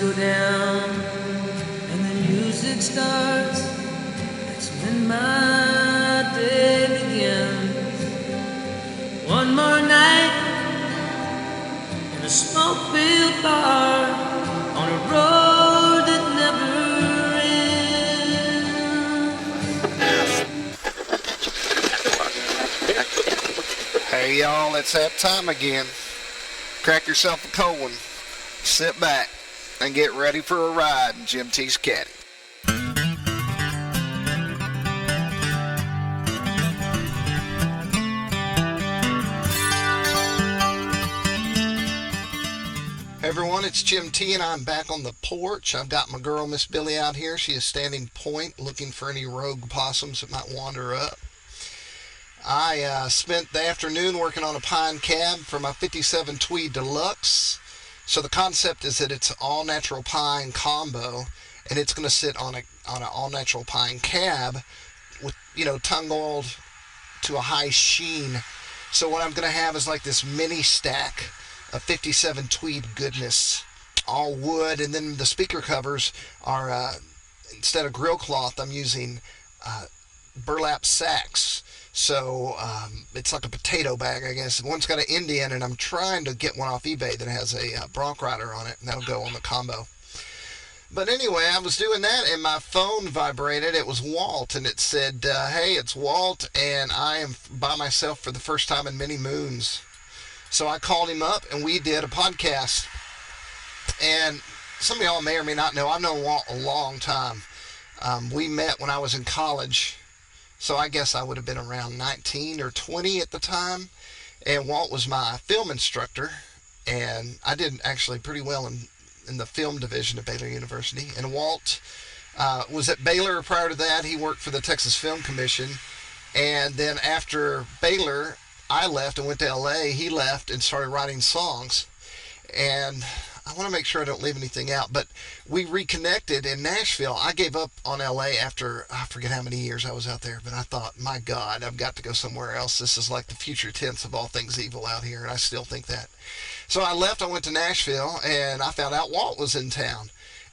go down and the music starts, that's when my day begins. One more night in a smoke-filled bar on a road that never ends. Hey y'all, it's that time again. Crack yourself a cold one, sit back, and get ready for a ride in Jim T's Caddy. Hey everyone, it's Jim T, and I'm back on the porch. I've got my girl, Miss Billy, out here. She is standing point, looking for any rogue possums that might wander up. I spent the afternoon working on a pine cab for my 57 Tweed Deluxe. So the concept is that it's an all-natural pine combo, and it's going to sit on an all-natural pine cab with, tongue oiled to a high sheen. So what I'm going to have is like this mini stack of 57 Tweed goodness, all wood, and then the speaker covers are, instead of grill cloth, I'm using burlap sacks. So it's like a potato bag, I guess. One's got an Indian, and I'm trying to get one off eBay that has a Bronc Rider on it, and that'll go on the combo. But anyway, I was doing that, and my phone vibrated. It was Walt, and it said, hey, it's Walt, and I am by myself for the first time in many moons. So I called him up, and we did a podcast. And some of y'all may or may not know, I've known Walt a long time. We met when I was in college. So I guess I would have been around 19 or 20 at the time. And Walt was my film instructor. And I did actually pretty well in the film division at Baylor University. And Walt was at Baylor prior to that. He worked for the Texas Film Commission. And then after Baylor, I left and went to LA. He left and started writing songs. And I want to make sure I don't leave anything out, but we reconnected in Nashville. I gave up on LA after, I forget how many years I was out there, but I thought, my God, I've got to go somewhere else. This is like the future tense of all things evil out here, and I still think that. So I left, I went to Nashville, and I found out Walt was in town.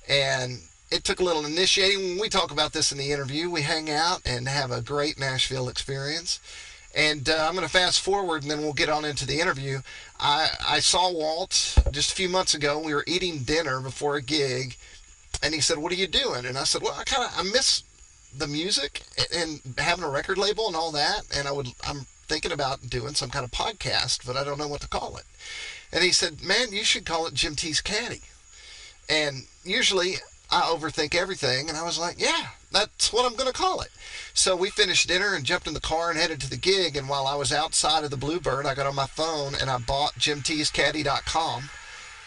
And it took a little initiating. When we talk about this in the interview, we hang out and have a great Nashville experience. And I'm going to fast forward, and then we'll get on into the interview. I saw Walt just a few months ago. We were eating dinner before a gig, and he said, "What are you doing?" And I said, "Well, I miss the music and having a record label and all that, and I'm thinking about doing some kind of podcast, but I don't know what to call it." And he said, "Man, you should call it Jim T's Caddy." And usually I overthink everything, and I was like, "Yeah, that's what I'm going to call it." So we finished dinner and jumped in the car and headed to the gig, and while I was outside of the Bluebird, I got on my phone and I bought JimT'sCaddy.com,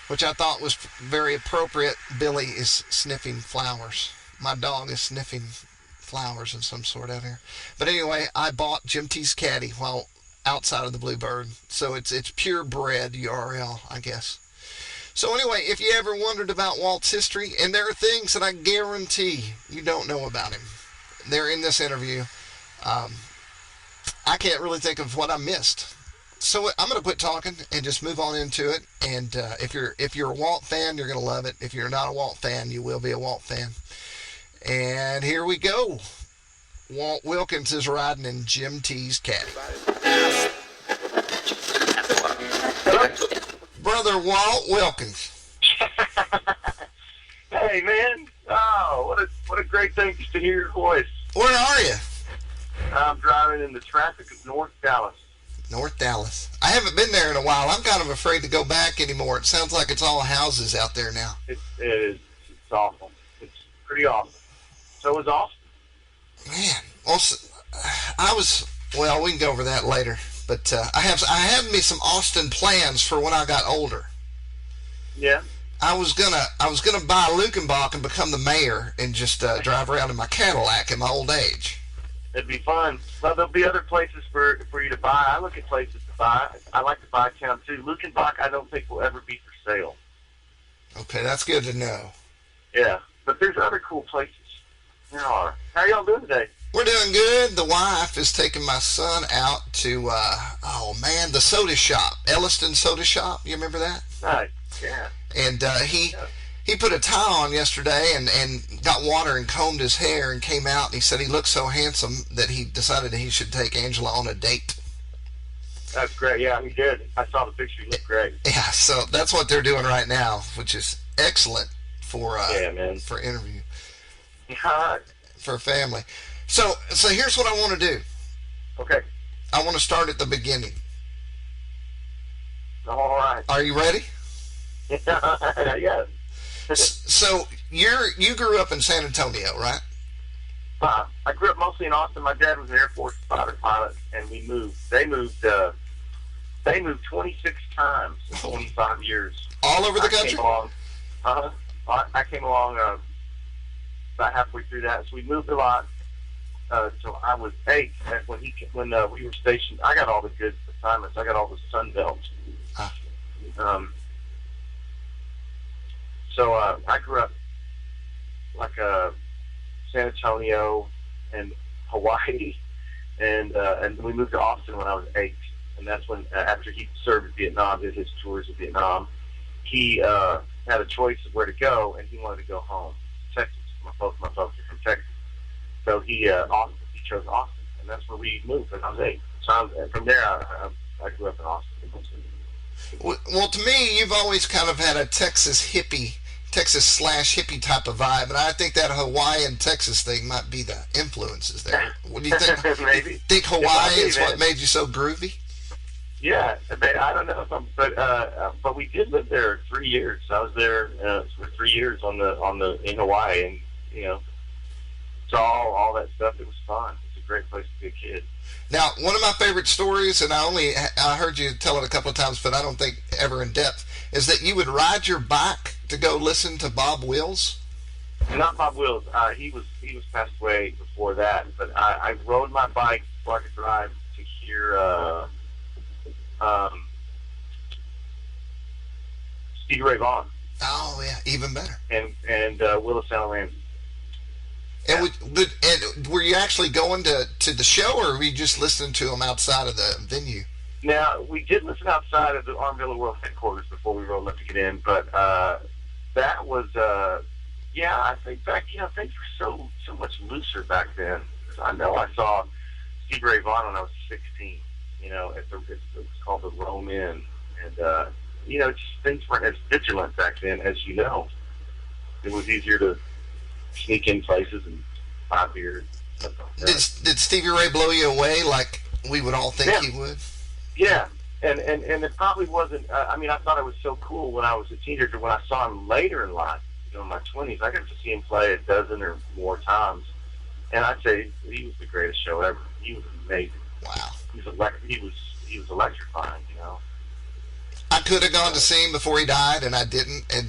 which I thought was very appropriate. Billy is sniffing flowers. My dog is sniffing flowers of some sort out here. But anyway, I bought Jim T's Caddy while outside of the Bluebird. So it's purebred URL, I guess. So anyway, if you ever wondered about Walt's history, and there are things that I guarantee you don't know about him, they're in this interview. I can't really think of what I missed. So I'm going to quit talking and just move on into it. And if you're a Walt fan, you're going to love it. If you're not a Walt fan, you will be a Walt fan. And here we go. Walt Wilkins is riding in Jim T's Caddy. Brother Walt Wilkins. Hey man, oh, what a great thing just to hear your voice. Where are you? I'm driving in the traffic of North Dallas. North Dallas. I haven't been there in a while. I'm kind of afraid to go back anymore. It sounds like it's all houses out there now. It is. It's awful. It's pretty awful. So is Austin. Man, also, we can go over that later. But I had me some Austin plans for when I got older. Yeah. I was gonna buy a Lukenbach and become the mayor and just drive around in my Cadillac in my old age. It'd be fun. Well, there'll be other places for you to buy. I look at places to buy. I like to buy town too. Lukenbach, I don't think will ever be for sale. Okay, that's good to know. Yeah, but there's other cool places. There are. How y'all doing today? We're doing good. The wife is taking my son out to, the soda shop, Elliston Soda Shop. You remember that? Nice. Yeah. And He put a tie on yesterday and got water and combed his hair and came out, and he said he looked so handsome that he decided that he should take Angela on a date. That's great. Yeah, he did. I saw the picture. He looked great. Yeah, so that's what they're doing right now, which is excellent for for interview. All right. For family. So here's what I want to do. Okay. I want to start at the beginning. All right. Are you ready? Yes. So you grew up in San Antonio, right? I grew up mostly in Austin. My dad was an Air Force fighter pilot, and we moved. They moved 26 times in 25 years. All over the country? I came along about halfway through that. So we moved a lot till I was 8. And when we were stationed, I got all the good assignments. I got all the Sun Belts. So I grew up like San Antonio and Hawaii, and we moved to Austin when I was 8. And that's when, after he served in Vietnam, did his tours of Vietnam, he had a choice of where to go, and he wanted to go home, Texas. Both my folks are from Texas, so he chose Austin, and that's where we moved when I was 8. So from there, I grew up in Austin. Well, to me, you've always kind of had a Texas hippie type of vibe, and I think that Hawaiian Texas thing might be the influences there. What do you think? Maybe. Think Hawaii is what made you so groovy? Yeah, I don't know, but we did live there 3 years. I was there for 3 years in Hawaii, and saw all that stuff. It was fun. It's a great place to be a kid. Now, one of my favorite stories, and I heard you tell it a couple of times, but I don't think ever in depth, is that you would ride your bike to go listen to Bob Wills. Not Bob Wills. He was passed away before that. But I rode my bike before I could drive to hear Stevie Ray Vaughn. Oh yeah, even better. And Willis Allen Ramsey. And, and were you actually going to the show, or were you just listening to them outside of the venue? Now, we did listen outside of the Armville World Headquarters before we rolled up to get in, but that was, I think back, things were so much looser back then. I know I saw Stevie Ray Vaughn when I was 16, it was called the Roam In, and, just things weren't as vigilant back then, as you know. It was easier to sneak in places and buy beer. Did Stevie Ray blow you away like we would all think he would? Yeah, and it probably wasn't. I thought it was so cool when I was a teenager. When I saw him later in life, in my 20s, I got to see him play a dozen or more times, and I'd say he was the greatest show ever. He was amazing. Wow. He was electrifying. I could have gone to see him before he died, and I didn't, and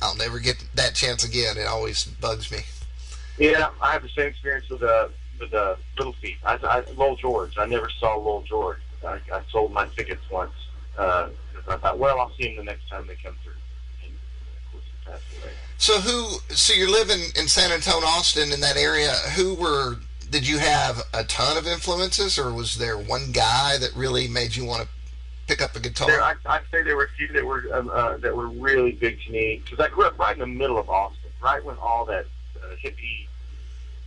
I'll never get that chance again. It always bugs me. Yeah, I have the same experience with Little Feat. Lowell George. I never saw Lowell George. I sold my tickets once because I thought, well, I'll see them the next time they come through. And of course, he passed away. So you're living in San Antonio, Austin, in that area. Did you have a ton of influences, or was there one guy that really made you want to pick up a guitar? I'd say there were a few that were really big to me, because I grew up right in the middle of Austin, right when all that hippie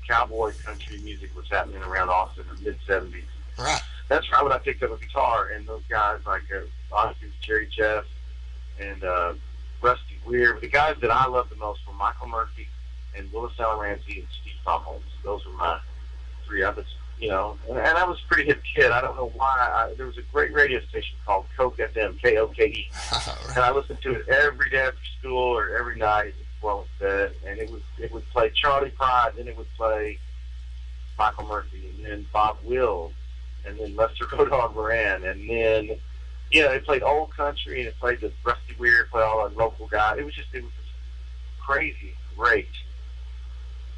cowboy country music was happening around Austin in the mid-'70s. Right. That's right when I picked up a guitar, and those guys like honestly Jerry Jeff and Rusty Weir. The guys that I loved the most were Michael Murphy and Willis Allen Ramsey and Steve Holmes. Those were my three. And I was a pretty hip kid. I don't know why. There was a great radio station called Coke FM, Koke, and I listened to it every day after school or every night before I went to bed. And it would play Charlie Pride, then it would play Michael Murphy, and then Bob Wills, and then Lester Rodon Moran, and then it played old country, and it played the Rusty Weir, played all the local guys. It was just crazy great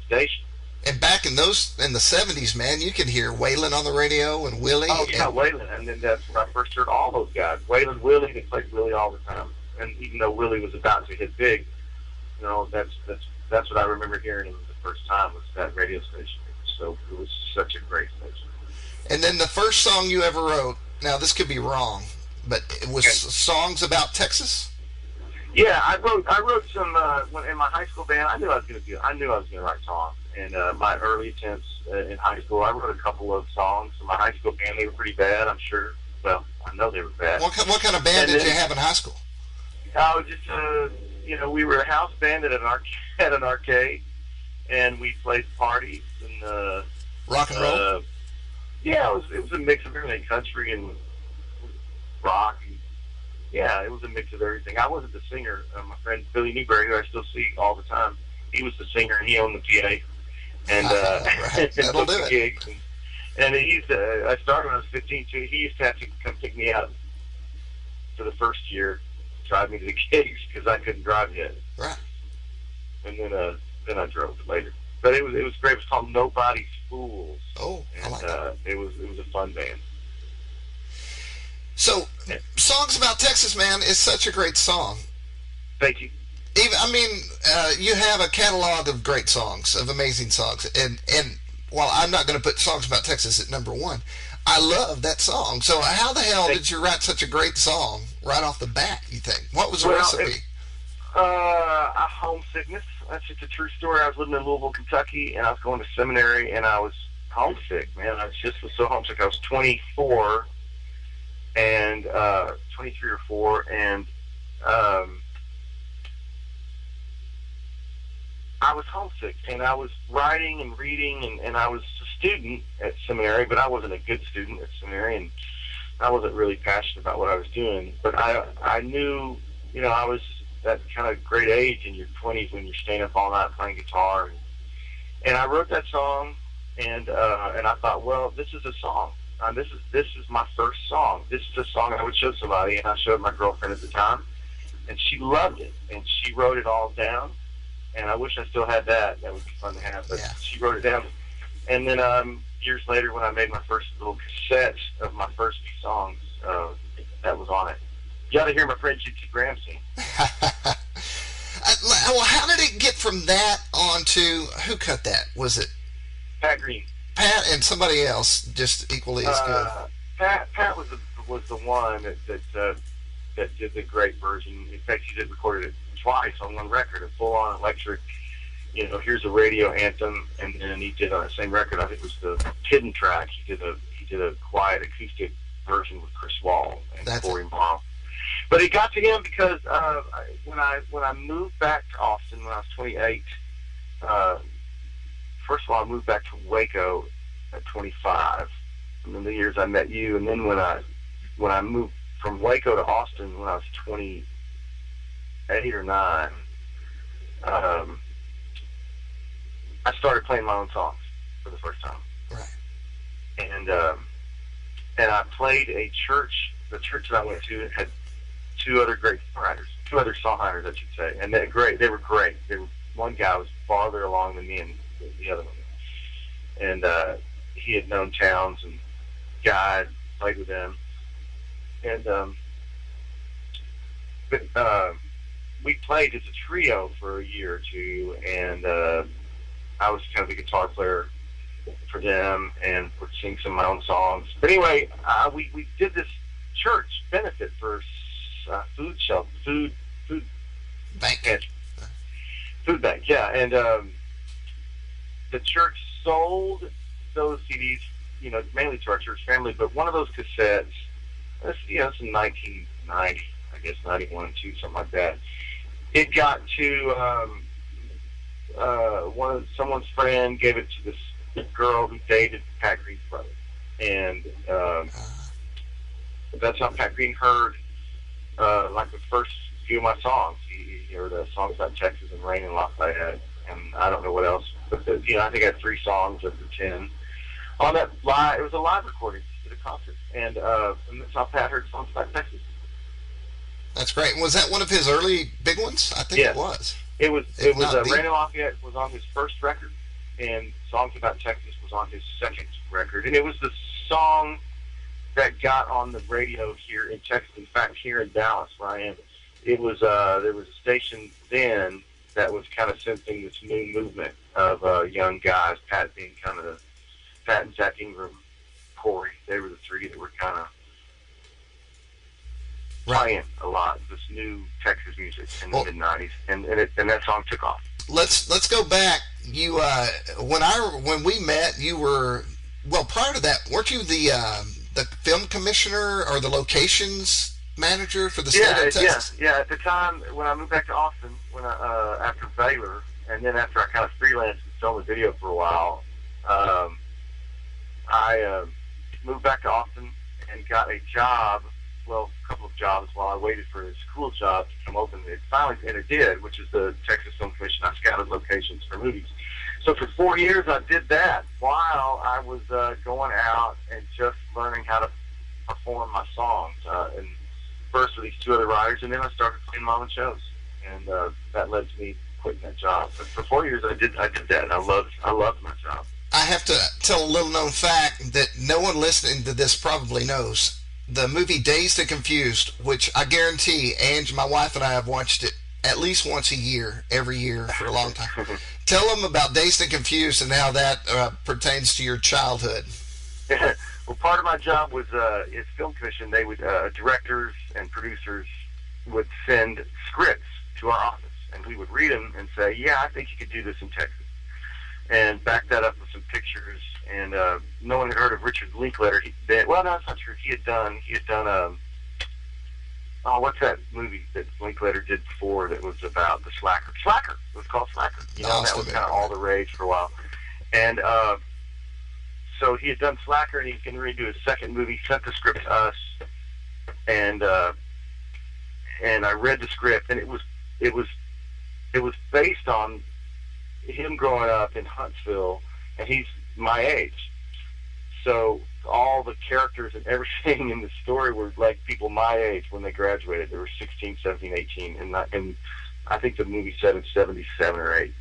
station. And back in the 70s, man, you could hear Waylon on the radio and Willie. Oh, yeah, Waylon. And then that's when I first heard all those guys. Waylon, Willie, they played Willie all the time. And even though Willie was about to hit big, that's what I remember hearing him the first time, was that radio station. It was such a great station. And then the first song you ever wrote, now this could be wrong, but it was songs about Texas? Yeah, I wrote some when in my high school band. I knew I was going to write songs. And my early attempts in high school, I wrote a couple of songs. In my high school band, they were pretty bad, I'm sure. Well, I know they were bad. What kind of band did you have in high school? I was just, we were a house band at at an arcade, and we played parties and rock and roll. Yeah, it was a mix of everything, country and rock. And, yeah, it was a mix of everything. I wasn't the singer. My friend Billy Newberry, who I still see all the time, he was the singer, and he owned the PA. And right. That'll do it. Gigs. And he used to, I started when I was 15 too. He used to have to come pick me up for the first year, drive me to the gigs because I couldn't drive yet. Right. And then I drove later. But it was great. It was called Nobody's Fools. Oh, and, I like that. It was a fun band. So, Songs About Texas, man, is such a great song. Thank you. You have a catalog of great songs, of amazing songs, and while I'm not going to put Songs About Texas at number one, I love that song. So how the hell did you write such a great song right off the bat, you think? What was the recipe? Homesickness. That's just a true story. I was living in Louisville, Kentucky, and I was going to seminary, and I was homesick, man. I just was so homesick. I was 24 and 23 or 4, and I was homesick, and I was writing and reading, and I was a student at seminary, but I wasn't a good student at seminary, and I wasn't really passionate about what I was doing. But I knew, I was that kind of great age in your 20s when you're staying up all night playing guitar, and I wrote that song, and I thought, well, this is a song. This is my first song. This is a song I would show somebody, and I showed my girlfriend at the time, and she loved it, and she wrote it all down. And I wish I still had that. That would be fun to have. But She wrote it down. And then years later, when I made my first little cassette of my first few songs, that was on it. You got to hear my friend Gypsy Graham sing. Well, how did it get from that on to, who cut that? Was it Pat Green? Pat and somebody else just equally as good? Pat was the one that did the great version. In fact, he did recorded it twice on one record, a full-on electric, here's a radio anthem, and then he did on the same record, I think it was the hidden track, he did a quiet acoustic version with Chris Wall and Corey Morrow. But it got to him because when I moved back to Austin when I was 28, first of all, I moved back to Waco at 25, and then the years I met you, and then when I moved from Waco to Austin when I was 28 or 9, I started playing my own songs for the first time. Right. And I played a church. The church that I went to had two other songwriters, I should say, and they're great. They were great. One guy was farther along than me, and the other one. And he had known Towns and Guy, played with them, and we played as a trio for a year or two, and I was kind of the guitar player for them and would sing some of my own songs. But anyway, we did this church benefit for food bank. Food bank, yeah. And the church sold those CDs, mainly to our church family, but one of those cassettes, it's in 1990, I guess 91, 2, something like that. It got to someone's friend gave it to this girl who dated Pat Green's brother, and that's how Pat Green heard like the first few of my songs. He heard songs about Texas and Rain and Lafayette, and I don't know what else, but I think I had 3 songs of the 10 on that live. It was a live recording at a concert, and that's how Pat heard songs about Texas. That's great. Was that one of his early big ones? I think it was. It was Rain and Lafayette was on his first record, and Songs About Texas was on his second record. And it was the song that got on the radio here in Texas. In fact, here in Dallas, where I am, it was there was a station then that was kind of sensing this new movement of young guys. Pat being kind of Pat and Zach Ingram, Corey. They were the 3 that were kind of playing a lot, this new Texas music in the mid-'90s, and that song took off. Let's go back. You when we met, you were, well, prior to that, weren't you the film commissioner or the locations manager for the state of Texas? Yeah. At the time when I moved back to Austin, when I after Baylor, and then after I kind of freelanced and filmed the video for a while, I moved back to Austin and got a job. Well, a couple of jobs while I waited for his school job to come open. It did, which is the Texas Film Commission. I scouted locations for movies. So for 4 years, I did that while I was going out and just learning how to perform my songs. And first with these two other writers, and then I started playing my own shows, and that led to me quitting that job. But for 4 years, I did that. I loved my job. I have to tell a little known fact that no one listening to this probably knows. The movie Dazed and Confused, which I guarantee Ange, my wife, and I have watched it at least once a year, every year for a long time. Tell them about Dazed and Confused and how that pertains to your childhood. Well, part of my job was is film commission. They would directors and producers would send scripts to our office, and we would read them and say, "Yeah, I think you could do this in Texas," and back that up with some pictures. And no one had heard of Richard Linklater. Well, no, that's not true. He had done what's that movie that Linklater did before that was about the Slacker? Slacker. It was called Slacker. You know, that was kind of all the rage for a while. And so he had done Slacker, and he can redo his second movie. Sent the script to us, and I read the script, and it was based on him growing up in Huntsville, and he's my age. So all the characters and everything in the story were like people my age when they graduated. They were 16, 17, 18, and I think the movie said in 77 or 8.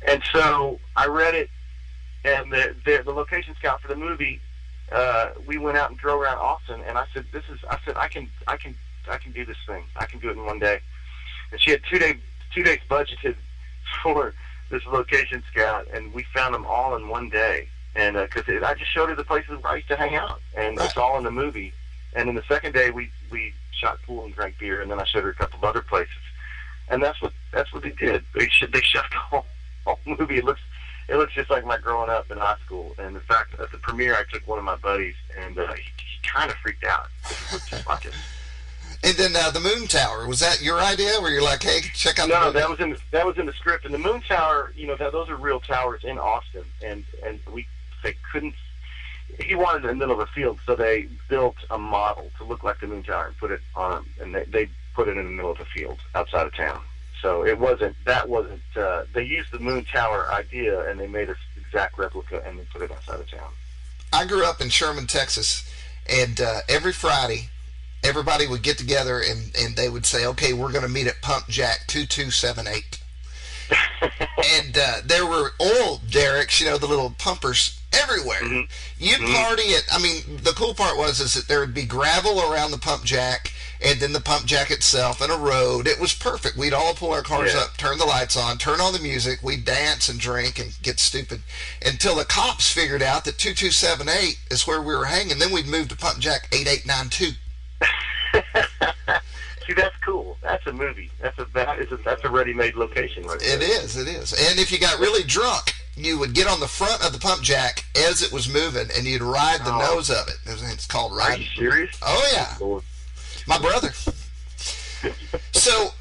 And so I read it, and the location scout for the movie, we went out and drove around Austin, and I said, I can do this thing. I can do it in one day. And she had 2 days budgeted for this location scout, and we found them all in one day. And because I just showed her the places where I used to hang out, and it's all in the movie. And then the second day, we shot pool and drank beer, and then I showed her a couple of other places. And that's what they did. They shot the whole movie. It looks just like my growing up in high school. And in fact, at the premiere, I took one of my buddies, and he kind of freaked out. It looked just like it. And then the Moon Tower, was that your idea? Where you're like, hey, check out the movie? No, that was in the script. And the Moon Tower, those are real towers in Austin, and they couldn't. He wanted it in the middle of a field, so they built a model to look like the Moon Tower and put it on, and they put it in the middle of a field outside of town. So it wasn't. They used the Moon Tower idea, and they made an exact replica, and they put it outside of town. I grew up in Sherman, Texas, and every Friday, everybody would get together and they would say, okay, we're going to meet at Pump Jack 2278. And there were oil derricks, the little pumpers everywhere. Mm-hmm. You'd party at, the cool part was that there would be gravel around the Pump Jack, and then the Pump Jack itself and a road. It was perfect. We'd all pull our cars up, turn the lights on, turn on the music, we'd dance and drink and get stupid until the cops figured out that 2278 is where we were hanging. Then we'd move to Pump Jack 8892. See, that's cool. That's a movie. That's a ready-made location right there. It is. And if you got really drunk, you would get on the front of the Pump Jack as it was moving, and you'd ride the nose of it. It's called riding. Are you serious? Oh yeah, my brother. So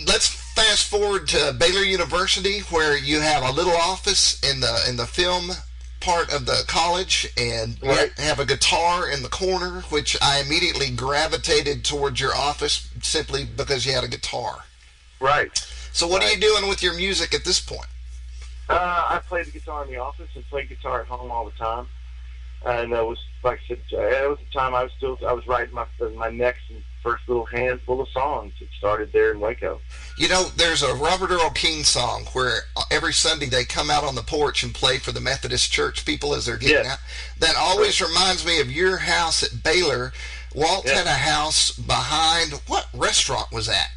let's fast forward to Baylor University, where you have a little office in the film part of the college, and have a guitar in the corner, which I immediately gravitated towards your office simply because you had a guitar. Right. So what are you doing with your music at this point? I played the guitar in the office and played guitar at home all the time. And it was, like I said, it was the time I was writing my next and first little handful of songs. It started there in Waco. There's a Robert Earl King song where every Sunday they come out on the porch and play for the Methodist Church people as they're getting out. That always reminds me of your house at Baylor. Walt had a house behind, what restaurant was that?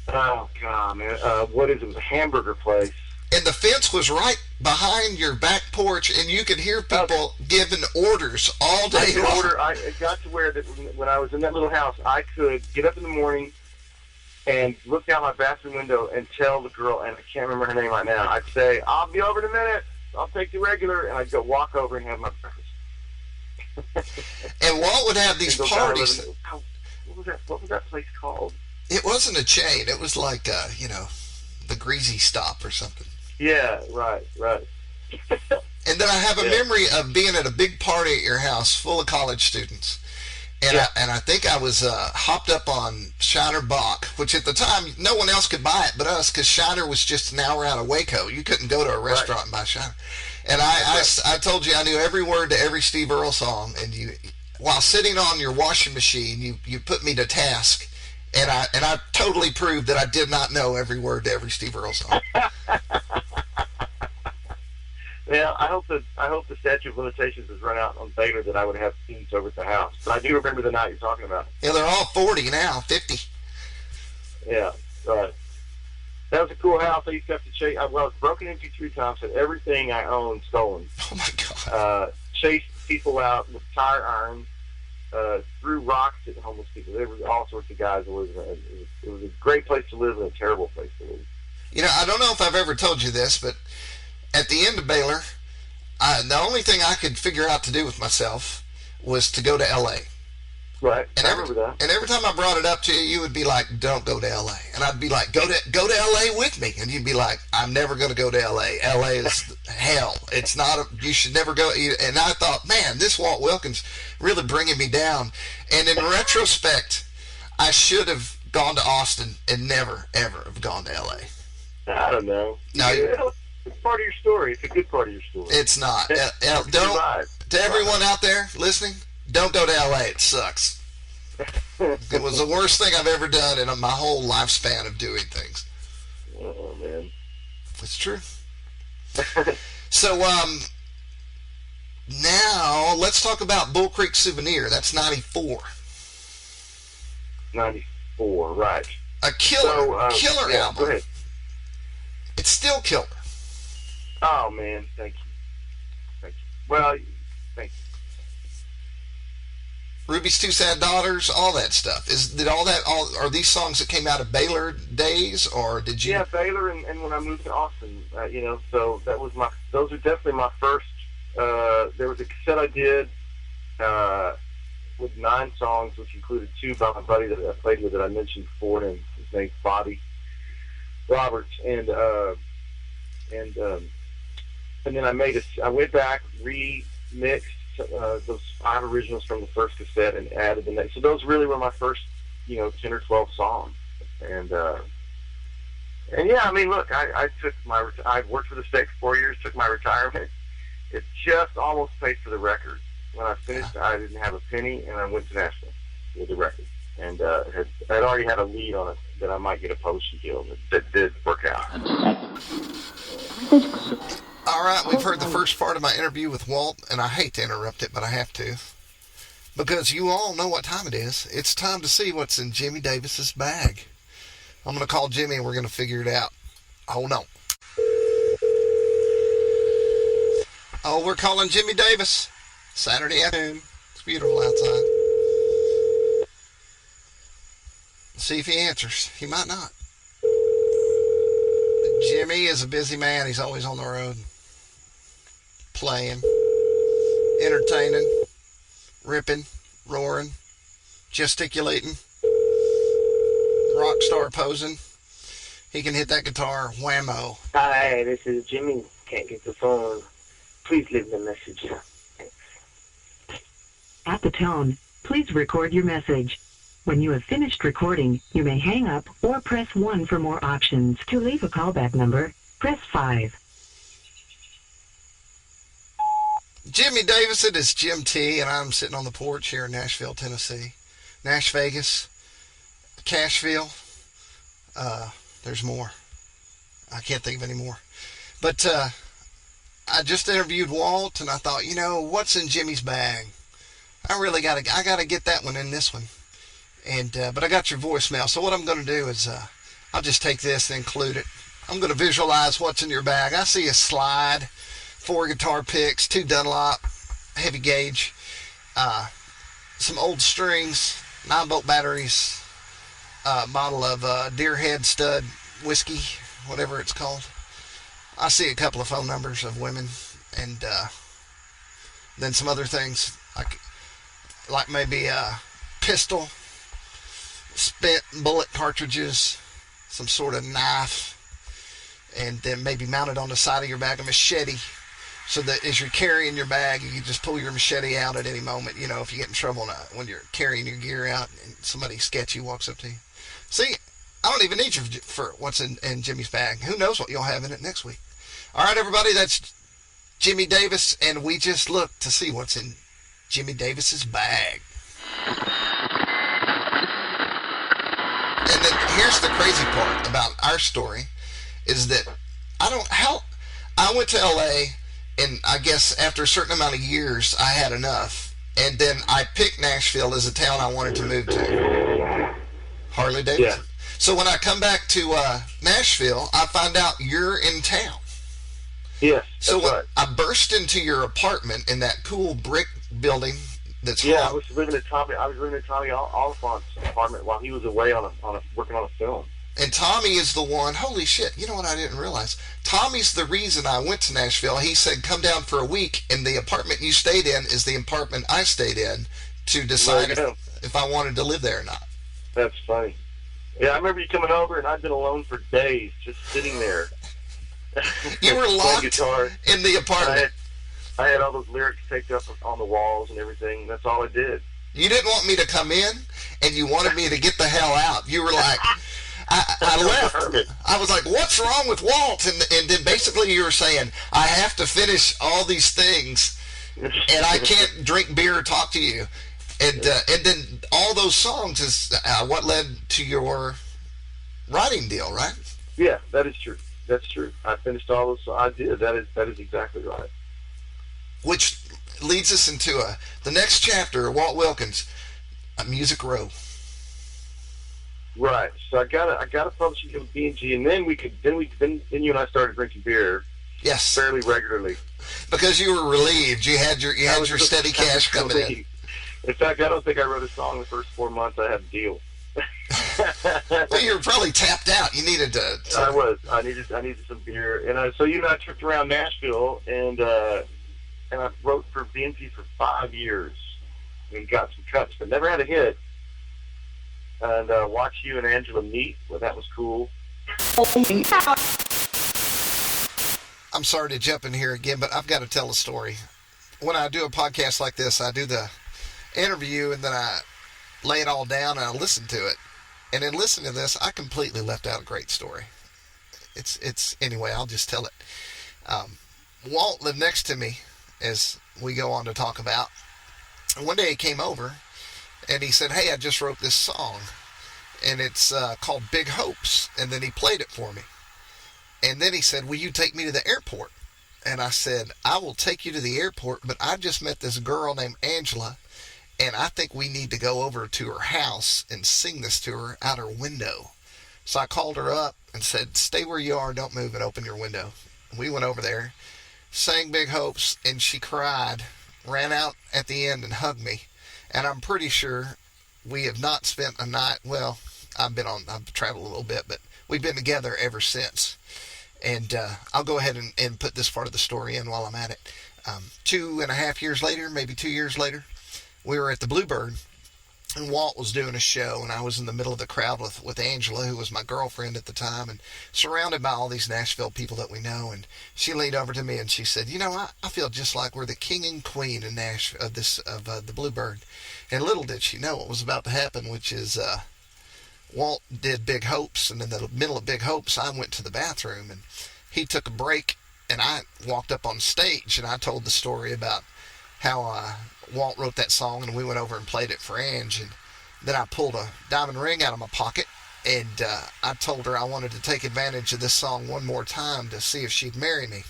Oh, God, man. What is it? It was a hamburger place. And the fence was right behind your back porch, and you could hear people giving orders all day long. I got to where that when I was in that little house, I could get up in the morning and look out my bathroom window and tell the girl, and I can't remember her name right now, I'd say, I'll be over in a minute. I'll take the regular, and I'd go walk over and have my breakfast. And Walt would have these parties. What was that place called? It wasn't a chain. It was like, the Greasy Stop or something. Yeah, right. And then I have a memory of being at a big party at your house full of college students. And I think I was hopped up on Shiner Bock, which at the time no one else could buy it but us, because Shiner was just an hour out of Waco. You couldn't go to a restaurant and buy Shiner. And I told you I knew every word to every Steve Earle song, and you, while sitting on your washing machine, you put me to task, and I totally proved that I did not know every word to every Steve Earle song. Yeah, I hope the statute of limitations has run out on Baylor that I would have students over at the house. But I do remember the night you're talking about. Yeah, they're all 40 now, 50. Yeah, right. That was a cool house. I used to have to chase. I was broken into 3 times, had everything I owned stolen. Oh my God. Chased people out with tire irons, threw rocks at homeless people. There was all sorts of guys. It was a great place to live and a terrible place to live. I don't know if I've ever told you this, but at the end of Baylor, the only thing I could figure out to do with myself was to go to L.A. Right. And I remember that. And every time I brought it up to you, you would be like, "Don't go to L.A." And I'd be like, "Go to L.A. with me." And you'd be like, "I'm never going to go to L.A. L.A. is hell. It's not. You should never go." And I thought, man, this Walt Wilkins really bringing me down. And in retrospect, I should have gone to Austin and never ever have gone to L.A. I don't know. No. It's part of your story. It's a good part of your story. It's not. To everyone out there listening, don't go to L.A. It sucks. It was the worst thing I've ever done in my whole lifespan of doing things. Oh, man. It's true. So, now let's talk about Bull Creek Souvenir. That's 94. 94, right. A killer album. Go ahead. It's still killer. Oh, man, thank you. Well, thank you. Ruby's Two Sad Daughters, all that stuff. Are these songs that came out of Baylor days, or did you? Yeah, Baylor, and when I moved to Austin, so those are definitely my first. There was a cassette I did with 9 songs, which included 2 by my buddy that I played with that I mentioned before, and his name's Bobby Roberts, and then I went back, remixed those 5 originals from the first cassette and added the next. So those really were my first, 10 or 12 songs. And yeah, I mean, look, I worked for the state for 4 years, took my retirement. It just almost paid for the record. When I finished, I didn't have a penny, and I went to Nashville with the record. And I'd already had a lead on it that I might get a publishing deal that did work out. All right, we've heard the first part of my interview with Walt, and I hate to interrupt it, but I have to. Because you all know what time it is. It's time to see what's in Jimmy Davis's bag. I'm going to call Jimmy, and we're going to figure it out. Hold on. Oh, we're calling Jimmy Davis. Saturday afternoon. It's beautiful outside. Let's see if he answers. He might not. Jimmy is a busy man. He's always on the road. Playing. Entertaining. Ripping. Roaring. Gesticulating. Rock star posing. He can hit that guitar. Whammo. Hi, this is Jimmy. Can't get the phone. Please leave the message. At the tone, please record your message. When you have finished recording, you may hang up or press 1 for more options. To leave a callback number, press 5. Jimmy Davis, it is Jim T, and I'm sitting on the porch here in Nashville, Tennessee. Nash Vegas, Cashville. There's more. I can't think of any more. But I just interviewed Walt, and I thought, what's in Jimmy's bag? I gotta get that one in this one. And but I got your voicemail, so what I'm going to do is I'll just take this and include it. I'm going to visualize what's in your bag. I see a slide, 4 guitar picks, 2 Dunlop, heavy gauge, some old strings, 9-volt batteries, a bottle of Deer Head Stud whiskey, whatever it's called. I see a couple of phone numbers of women, and then some other things like maybe a pistol, spent bullet cartridges, some sort of knife, and then maybe mounted on the side of your bag a machete, so that as you're carrying your bag, you can just pull your machete out at any moment. You know, if you get in trouble when you're carrying your gear out and somebody sketchy walks up to you. See, I don't even need you for what's in Jimmy's bag. Who knows what you'll have in it next week. All right, everybody, that's Jimmy Davis, and we just looked to see what's in Jimmy Davis's bag. And then here's the crazy part about our story is that I went to LA, and I guess after a certain amount of years I had enough, and then I picked Nashville as a town I wanted to move to. Harley Davidson. Yeah. So when I come back to Nashville, I find out you're in town. Yes. So when right. I burst into your apartment in that cool brick building that's I was living at Tommy Oliphant's apartment while he was away working on a film. And Tommy is the one. Holy shit! You know what I didn't realize? Tommy's the reason I went to Nashville. He said, "Come down for a week," and the apartment you stayed in is the apartment I stayed in to decide if I wanted to live there or not. That's funny. Yeah, I remember you coming over, and I'd been alone for days, just sitting there. You were locked guitar in the apartment. I had all those lyrics taped up on the walls and everything. That's all I did. You didn't want me to come in, and you wanted me to get the hell out. You were like, I left. I was like, what's wrong with Walt? And then basically you were saying, I have to finish all these things, and I can't drink beer or talk to you. And then all those songs is what led to your writing deal, right? Yeah, that is true. That's true. I finished all those. I did. That is exactly right. Which leads us into the next chapter of Walt Wilkins, Music Row. Right. So I got a publishing deal with B&G, and then you and I started drinking beer. Yes. Fairly regularly. Because you were relieved. You had your steady cash coming in. In fact, I don't think I wrote a song the first 4 months I had a deal. Well, you were probably tapped out. You needed to. I was. I needed some beer, and so you and I tripped around Nashville, and I wrote for B&P for 5 years, and got some cuts, but never had a hit. And watched you and Angela meet. Well, that was cool. I'm sorry to jump in here again, but I've got to tell a story. When I do a podcast like this, I do the interview, and then I lay it all down, and I listen to it. And in listening to this, I completely left out a great story. It's anyway, I'll just tell it. Walt lived next to me, as we go on to talk about. And one day he came over, and he said, hey, I just wrote this song, and it's called Big Hopes. And then he played it for me. And then he said, will you take me to the airport? And I said, I will take you to the airport, but I just met this girl named Angela, and I think we need to go over to her house and sing this to her out her window. So I called her up and said, stay where you are, don't move, and open your window. We went over there, sang Big Hopes, and she cried, ran out at the end and hugged me. And I'm pretty sure we have not spent a night, well, I've traveled a little bit, but we've been together ever since. And I'll go ahead and put this part of the story in while I'm at it. 2.5 years later, maybe 2 years later, we were at the Bluebird, and Walt was doing a show, and I was in the middle of the crowd with Angela, who was my girlfriend at the time, and surrounded by all these Nashville people that we know. And she leaned over to me and she said, you know, I feel just like we're the king and queen in Nashville of the Bluebird. And little did she know what was about to happen, which is Walt did Big Hopes, and in the middle of Big Hopes, I went to the bathroom, and he took a break, and I walked up on stage, and I told the story about how Walt wrote that song, and we went over and played it for Ange. And then I pulled a diamond ring out of my pocket, and I told her I wanted to take advantage of this song one more time to see if she'd marry me.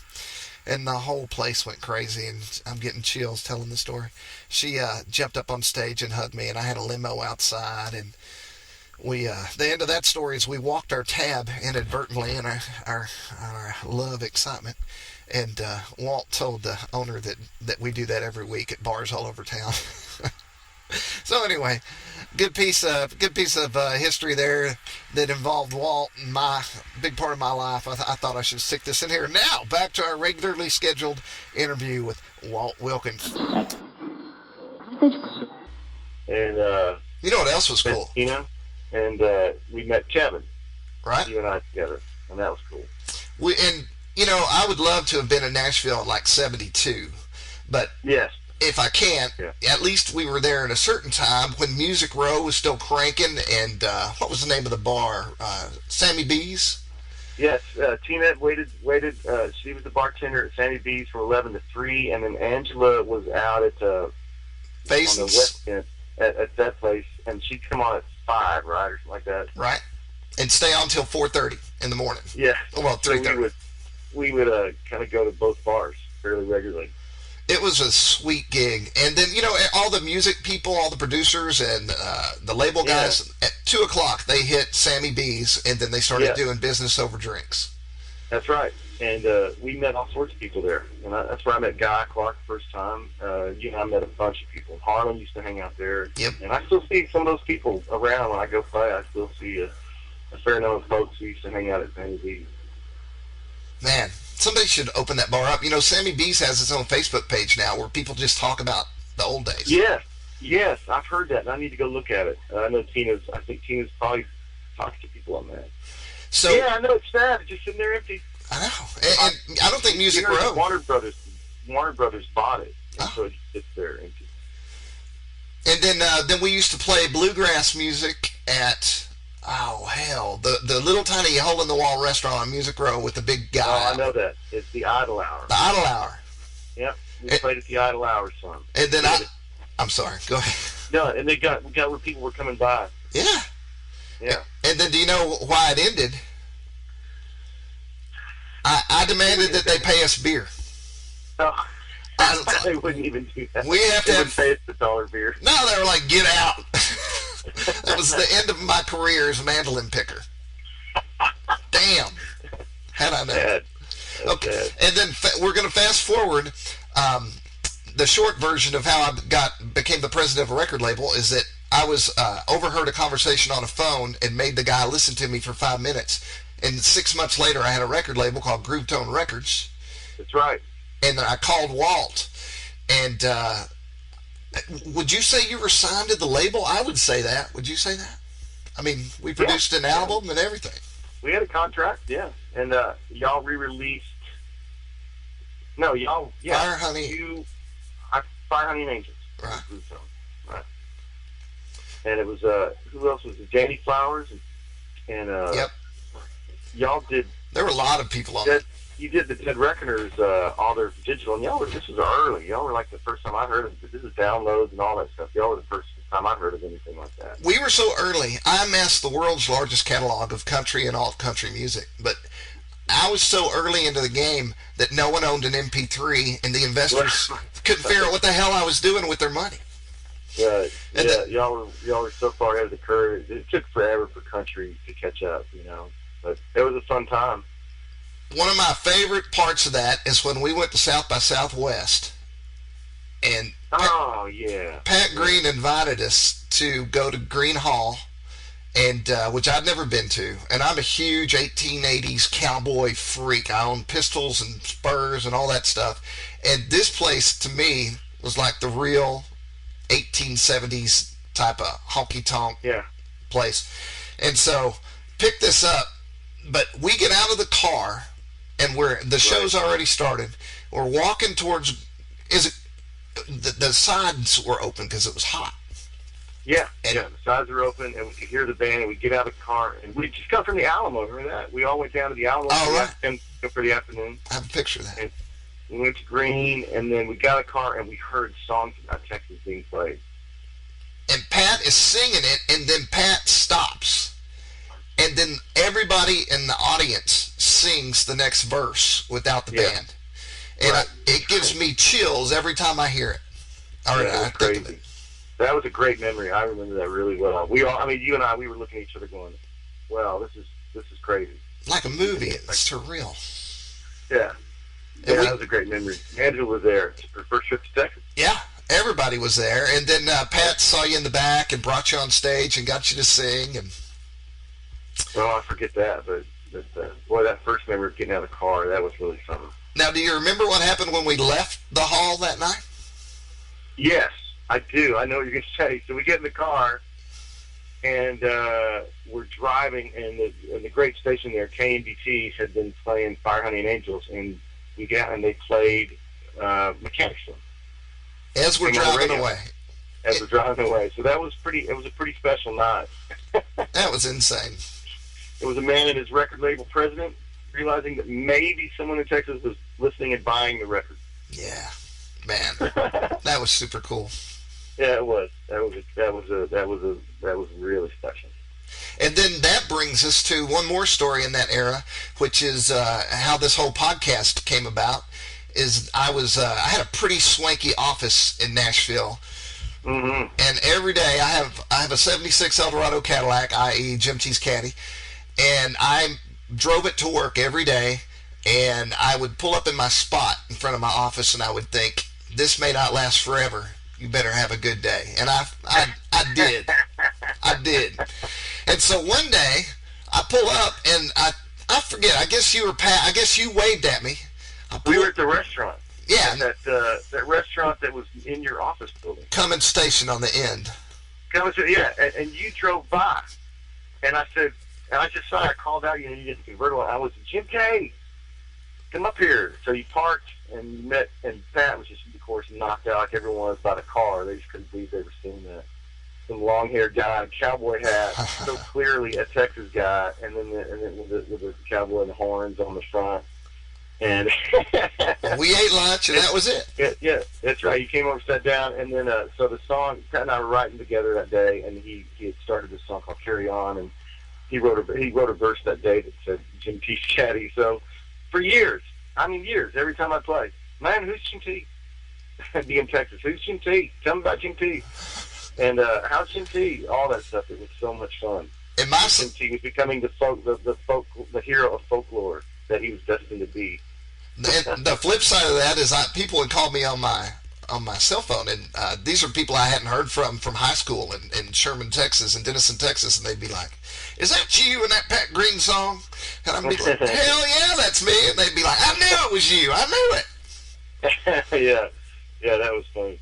And the whole place went crazy, and I'm getting chills telling the story. She jumped up on stage and hugged me, and I had a limo outside, and The end of that story is we walked our tab inadvertently in our love excitement, and Walt told the owner that we do that every week at bars all over town. So anyway, good piece of history there that involved Walt and my big part of my life. I thought I should stick this in here. Now back to our regularly scheduled interview with Walt Wilkins. And you know what else was cool? And we met Kevin, right? You and I together, and that was cool. I would love to have been in Nashville in like '72, but yes. If I can't, at least we were there at a certain time when Music Row was still cranking, and what was the name of the bar? Sammy B's? Yes, Tina waited. She was the bartender at Sammy B's from 11 to 3, and then Angela was out at on the West End at that place, and she'd come on at 5, right, or something like that. Right, and stay on till 4:30 in the morning. Yeah. Well, 3:30. So we would kind of go to both bars fairly regularly. It was a sweet gig. And then, all the music people, all the producers and the label guys, at 2 o'clock, they hit Sammy B's, and then they started doing business over drinks. That's right. And we met all sorts of people there. And that's where I met Guy Clark the first time. I met a bunch of people. Harlan used to hang out there. Yep. And I still see some of those people around when I go play. I still see a fair number of folks who used to hang out at Sammy B's. Man, somebody should open that bar up. Sammy B's has its own Facebook page now where people just talk about the old days. Yes, I've heard that, and I need to go look at it. I think Tina's probably talking to people on that. So yeah, I know it's sad. It's just sitting there empty. I know, and I don't think Music Row. Warner Brothers bought it, and so it sits there empty. And then we used to play bluegrass music at the little tiny hole in the wall restaurant on Music Row with the big guy. Oh, I know that. It's the Idle Hour. The Idle Hour. Yep, we played at the Idle Hour some. And then I'm sorry. Go ahead. No, and we got where people were coming by. Yeah. Yeah. And then do you know why it ended? I demanded that they pay us beer. Oh, they wouldn't even do that. We have to pay us $1 beer. No, they were like, get out. That was the end of my career as a mandolin picker. Damn. Had I known. Okay. Bad. And then we're going to fast forward. The short version of how I became the president of a record label is that I was overheard a conversation on a phone and made the guy listen to me for 5 minutes. And 6 months later, I had a record label called Groove Tone Records. That's right. And I called Walt. And would you say you were signed to the label? I would say that. Would you say that? I mean, we produced an album and everything. We had a contract, yeah. And y'all re-released. No, y'all. Yeah. Fire Honey. Fire Honey and Angels. Right. Right. And it was who else was it? Danny Flowers and yep. Y'all did. There were a lot of people on it. You did the Dead Reckoners, all their digital, and this was early. Y'all were like the first time I heard of it. This is downloads and all that stuff. Y'all were the first time I heard of anything like that. We were so early. I amassed the world's largest catalog of country and alt country music, but I was so early into the game that no one owned an MP3, and the investors couldn't figure out what the hell I was doing with their money. Y'all were so far ahead of the curve. It took forever for country to catch up, but it was a fun time. One of my favorite parts of that is when we went to South by Southwest, and Pat Green invited us to go to Green Hall, and which I'd never been to, and I'm a huge 1880s cowboy freak. I own pistols and spurs and all that stuff, and this place to me was like the real 1870s type of honky-tonk place. And so pick this up, but we get out of the car and the show's already started. We're walking towards the sides were open because it was hot. The sides were open, and we could hear the band, and we get out of the car, and we just come from the Alamo. Remember that? We all went down to the Alamo for the afternoon. I have a picture of that. And we went to Green, and then we got a car, and we heard songs about Texas being played. And Pat is singing it, and then Pat stops. And then everybody in the audience sings the next verse without the band. And it gives me chills every time I hear it. It was crazy. That was a great memory. I remember that really well. We all, I mean, you and I, we were looking at each other going, "Wow, this is crazy." Like a movie. It's surreal. Yeah. And Yeah, that was a great memory. Angela was there. Her first trip to Texas. Yeah, everybody was there. And then Pat saw you in the back and brought you on stage and got you to sing. And Oh, I forget that, but boy, that first memory of getting out of the car, that was really something. now, do you remember what happened when we left the hall that night? Yes, I do. I know what you're going to say. So we get in the car, and we're driving, and the great station there, KNBT, had been playing Fire Honey and Angels, and we got and they played Mechanicsville. As we're driving away. As we're driving away. So that was it was a pretty special night. That was insane. It was a man and his record label president realizing that maybe someone in Texas was listening and buying the record. Yeah, man, that was super cool. Yeah, it was. That was really special. And then that brings us to one more story in that era, which is how this whole podcast came about. Is I had a pretty swanky office in Nashville, and every day I have a '76 Eldorado Cadillac, i.e. Jim T's Caddy, and I drove it to work every day, and I would pull up in my spot in front of my office, and I would think, this may not last forever. You better have a good day. And I did. I did. And so one day, I pull up, and I forget, I guess you waved at me. We were at the restaurant. Yeah. That restaurant that was in your office building. Cummins Station on the end. Yeah, and you drove by. And I said, and I just saw I called out, you get the convertible. I was, Jim K, come up here. So you parked and you met, and Pat was just, of course, knocked out like everyone was by the car. They just couldn't believe they were seeing that. Some long-haired guy, cowboy hat, so clearly a Texas guy, and then with the cowboy and the horns on the front. And we ate lunch, and that was it. Yeah, that's right. You came over, sat down, and then so the song, Pat and I were writing together that day, and he had started this song called "Carry On," and he wrote a verse that day that said Jim T's Caddy. So for years, every time I play, man, who's Jim T? I'd be in Texas. Who's Jim T? Tell me about Jim T. And how's Jim T? All that stuff. It was so much fun. And Jim T was becoming the hero of folklore that he was destined to be. And the flip side of that is people would call me on my cell phone, and these are people I hadn't heard from high school in Sherman, Texas, and Denison, Texas, and they'd be like, "Is that you in that Pat Green song?" And I'd be like, "Hell yeah, that's me!" And they'd be like, "I knew it was you. I knew it." yeah, that was funny.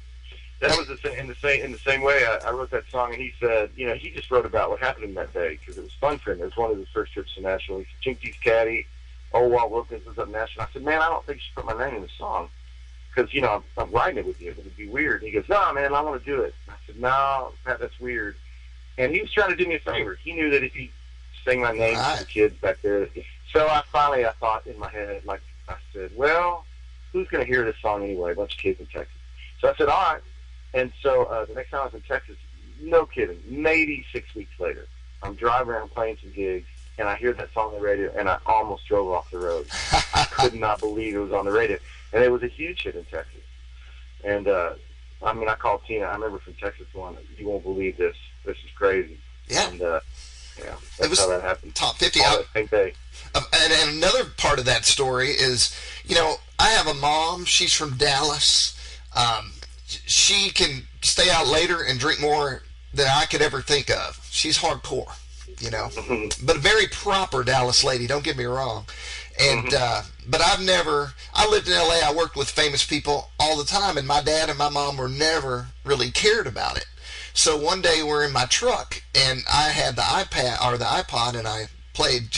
That was in the same way. I wrote that song, and he said, he just wrote about what happened in that day because it was fun for him. It was one of his first trips to Nashville. He said, Jim T's Caddy. Walt Wilkins was up in Nashville. I said, man, I don't think you should put my name in the song because, I'm writing it with you. It would be weird. And he goes, no, man, I want to do it. I said, no, Pat, that's weird. And he was trying to do me a favor. He knew that if he sang my name to the kids back there. So I thought in my head, like I said, well, who's going to hear this song anyway? A bunch of kids in Texas. So I said, all right. And so the next time I was in Texas, no kidding, maybe 6 weeks later, I'm driving around playing some gigs, and I hear that song on the radio, and I almost drove off the road. I could not believe it was on the radio. And it was a huge hit in Texas. And, I called Tina. I remember from Texas going, you won't believe this. This is crazy. Yeah. And, that's how that happened. Top 50. All that same day. And another part of that story is, I have a mom. She's from Dallas. She can stay out later and drink more than I could ever think of. She's hardcore. But a very proper Dallas lady, don't get me wrong. And but I lived in LA, I worked with famous people all the time, and my dad and my mom were never really cared about it. So one day we're in my truck, and I had the iPod, and I played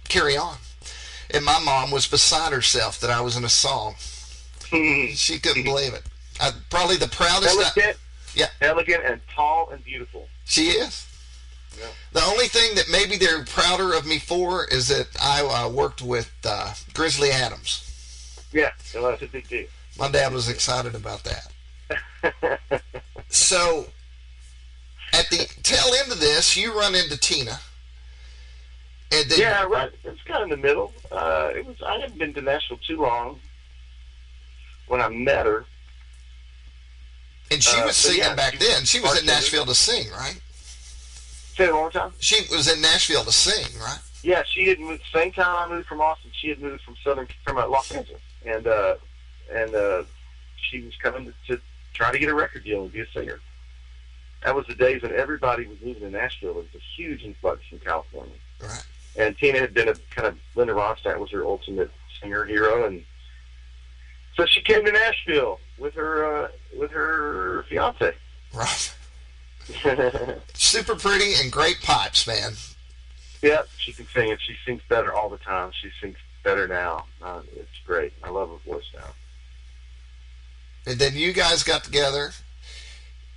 Carry On. And my mom was beside herself that I was in a song. She couldn't believe it. Probably the proudest. Elegant and tall and beautiful. She is. Yeah. The only thing that maybe they're prouder of me for is that I worked with Grizzly Adams. Yeah, that's a big deal. My dad was excited about that. So, at the tail end of this, you run into Tina. And then, yeah, right. It's kind of in the middle. I hadn't been to Nashville too long when I met her. And she was singing yeah, back then. She was in bartender. Nashville to sing, right? Say it one more time. She was in Nashville to sing, right? Yeah, she had moved. Same time I moved from Austin, she had moved from Los Angeles, and she was coming to try to get a record deal and be a singer. That was the days when everybody was moving to Nashville. There was a huge influx from California. Right. And Tina had been Linda Ronstadt was her ultimate singer hero, and so she came to Nashville with her fiance. Right. Super pretty and great pipes, man. Yeah, she can sing, and she sings better all the time. She sings better now. It's great. I love her voice now. And then you guys got together.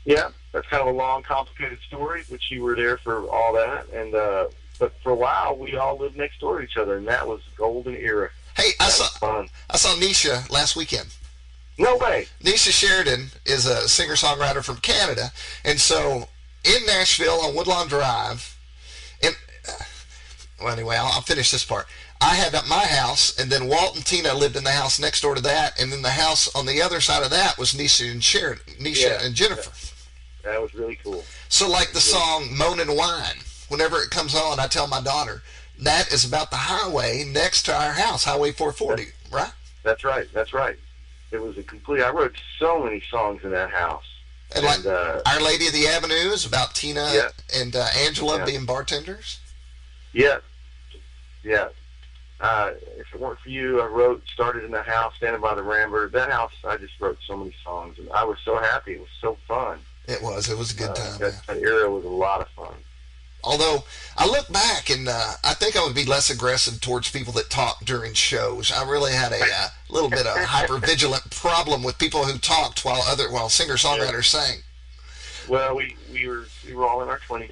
Yeah, that's kind of a long, complicated story, which you were there for all that. And but for a while, we all lived next door to each other, and that was golden era. Hey, I saw Fun. Nisha last weekend. No way. Nisha Sheridan is a singer-songwriter from Canada, and so in Nashville on Woodlawn Drive, and well, anyway, I'll finish this part. I had at my house, and then Walt and Tina lived in the house next door to that, and then the house on the other side of that was Nisha and Jennifer. That was really cool. So like the song Moan and Whine, whenever it comes on, I tell my daughter, that is about the highway next to our house, Highway 440, right? That's right. That's right. It was a complete, I wrote so many songs in that house. And like Our Lady of the Avenues, about Tina and Angela being bartenders? Yeah. Yeah. If it weren't for you, I started in that house, standing by the Rambler. That house, I just wrote so many songs, and I was so happy. It was so fun. It was a good time. That era was a lot of fun. Although, I look back, and I think I would be less aggressive towards people that talk during shows. I really had a little bit of hyper-vigilant problem with people who talked while singer-songwriters sang. Well, we were all in our 20s.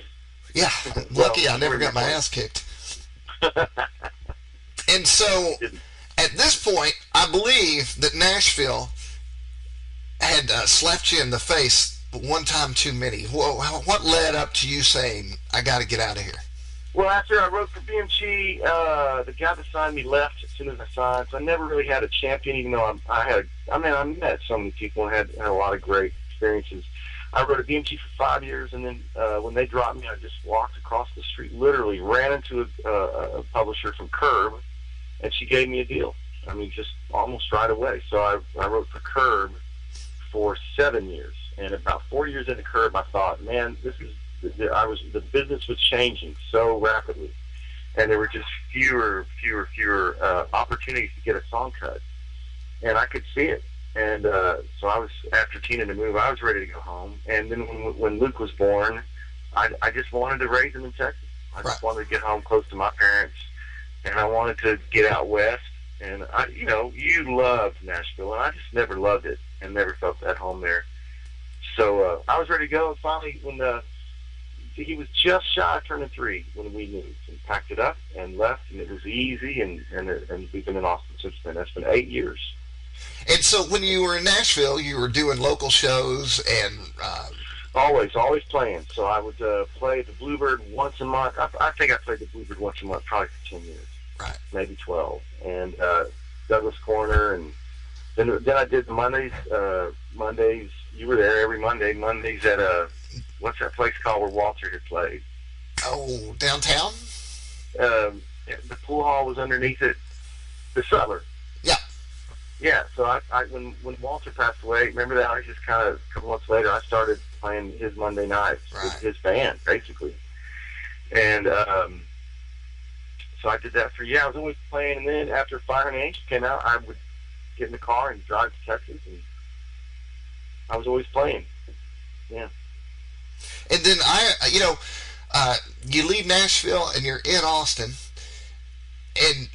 Yeah, lucky I never got my ass kicked. And so, at this point, I believe that Nashville had slapped you in the face one time too many. What led up to you saying, I got to get out of here? Well, after I wrote for BMG, the guy that signed me left as soon as I signed, so I never really had a champion, even though I met so many people and had a lot of great experiences. I wrote at BMG for 5 years, and then when they dropped me, I just walked across the street, literally ran into a publisher from Curb, and she gave me a deal. I mean, just almost right away. So I wrote for Curb for 7 years. And about 4 years into Curb, I thought, man, the business was changing so rapidly, and there were just fewer opportunities to get a song cut, and I could see it. And so I was, after Tina to move, I was ready to go home. And then when Luke was born, I just wanted to raise him in Texas. I just wanted to get home close to my parents, and I wanted to get out west. And you loved Nashville, and I just never loved it and never felt at home there. So I was ready to go, and finally, when he was just shy of turning 3 when we moved, and packed it up and left, and it was easy, and we've been in Austin since then. That's been 8 years. And so when you were in Nashville, you were doing local shows and... Always playing. So I would play the Bluebird once a month. I think I played the Bluebird once a month probably for 10 years. Right. Maybe 12. And Douglas Corner, and then I did Mondays. Mondays, you were there every Monday. Mondays at what's that place called where Walter had played? Oh, downtown? The pool hall was underneath it. The Sutler. Yeah. Yeah, so I when Walter passed away, remember that? I just kind of, a couple months later, I started playing his Monday nights with his band, basically. And so I did that for, I was always playing. And then after Fire and Angels came out, I would get in the car and drive to Texas, and I was always playing. Yeah. And then you leave Nashville and you're in Austin, and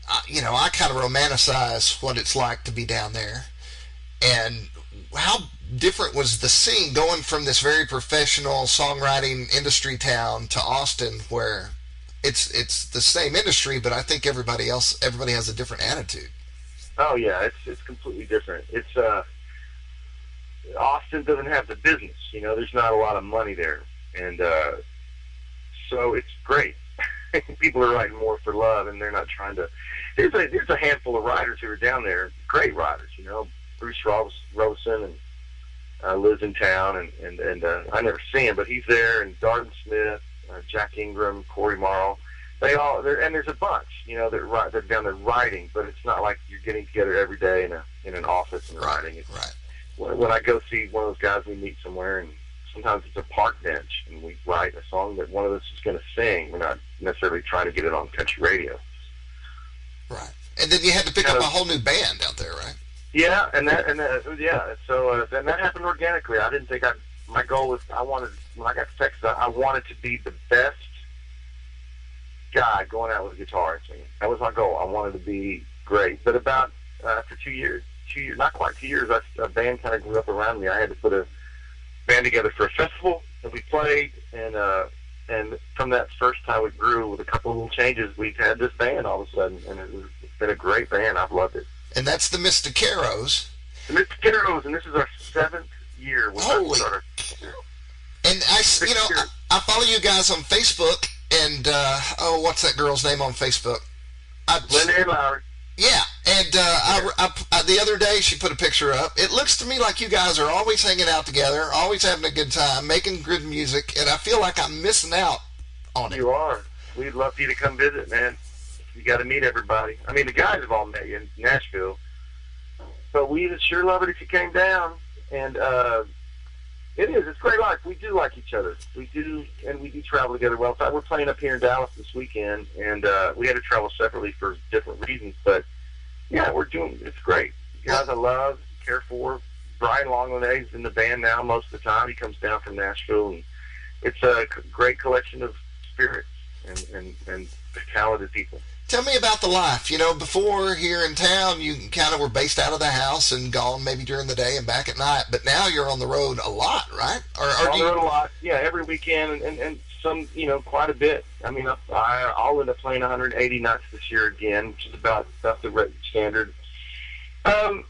I kind of romanticize what it's like to be down there. And how different was the scene going from this very professional songwriting industry town to Austin, where it's the same industry, but I think everybody has a different attitude. Oh yeah, it's completely different. It's Austin doesn't have the business, there's not a lot of money there, and so it's great. People are writing more for love, and they're not trying to. There's a handful of writers who are down there, great writers, Bruce Robeson and lives in town, and I never see him, but he's there, and Darden Smith, Jack Ingram, Corey Morrow. And there's a bunch, they're down there writing, but it's not like you're getting together every day in an office and writing. It's, right. When I go see one of those guys, we meet somewhere, and sometimes it's a park bench, and we write a song that one of us is going to sing. We're not necessarily trying to get it on country radio. Right. And then you had to pick up a whole new band out there, right? Yeah, and yeah. So then that happened organically. I didn't think my goal was, when I got to Texas, I wanted to be the best guy going out with a guitar and singing. That was my goal. I wanted to be great. But about after 2 years, not quite 2 years, a band kind of grew up around me. I had to put a band together for a festival, and we played, and from that first time it grew with a couple of little changes. We've had this band all of a sudden, and it's been a great band. I've loved it. And that's the Mysticeros. The Mysticeros, and this is our 7th year. Holy! And I follow you guys on Facebook, and what's that girl's name on Facebook? Linda and Lowry. Yeah, and the other day she put a picture up. It looks to me like you guys are always hanging out together, always having a good time, making good music, and I feel like I'm missing out on it. You are. We'd love for you to come visit, man. You got to meet everybody. I mean, the guys have all met you in Nashville, but we'd sure love it if you came down. And it's great life. We do like each other. We do, and we do travel together well. In fact, we're playing up here in Dallas this weekend, and we had to travel separately for different reasons. But yeah, it's great. Guys I love, care for. Brian Longlinay's in the band now most of the time. He comes down from Nashville, and it's a great collection of spirits and talented people. Tell me about the life. Before here in town, you kind of were based out of the house and gone maybe during the day and back at night. But now you're on the road a lot, right? On the road a lot, yeah, every weekend and some, quite a bit. I mean, I'll end up playing 180 nights this year again, which is about the standard. When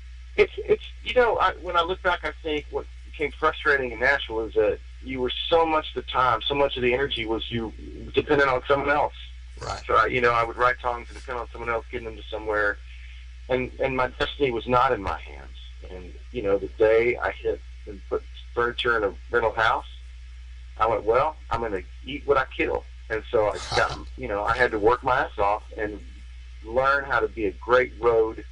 I look back, I think what became frustrating in Nashville is that you were so much of the energy was you dependent on someone else. Right. So, I would write songs and depend on someone else getting them to somewhere, and my destiny was not in my hands. And, the day I hit and put furniture in a rental house, I went, well, I'm going to eat what I kill. And so I had to work my ass off and learn how to be a great road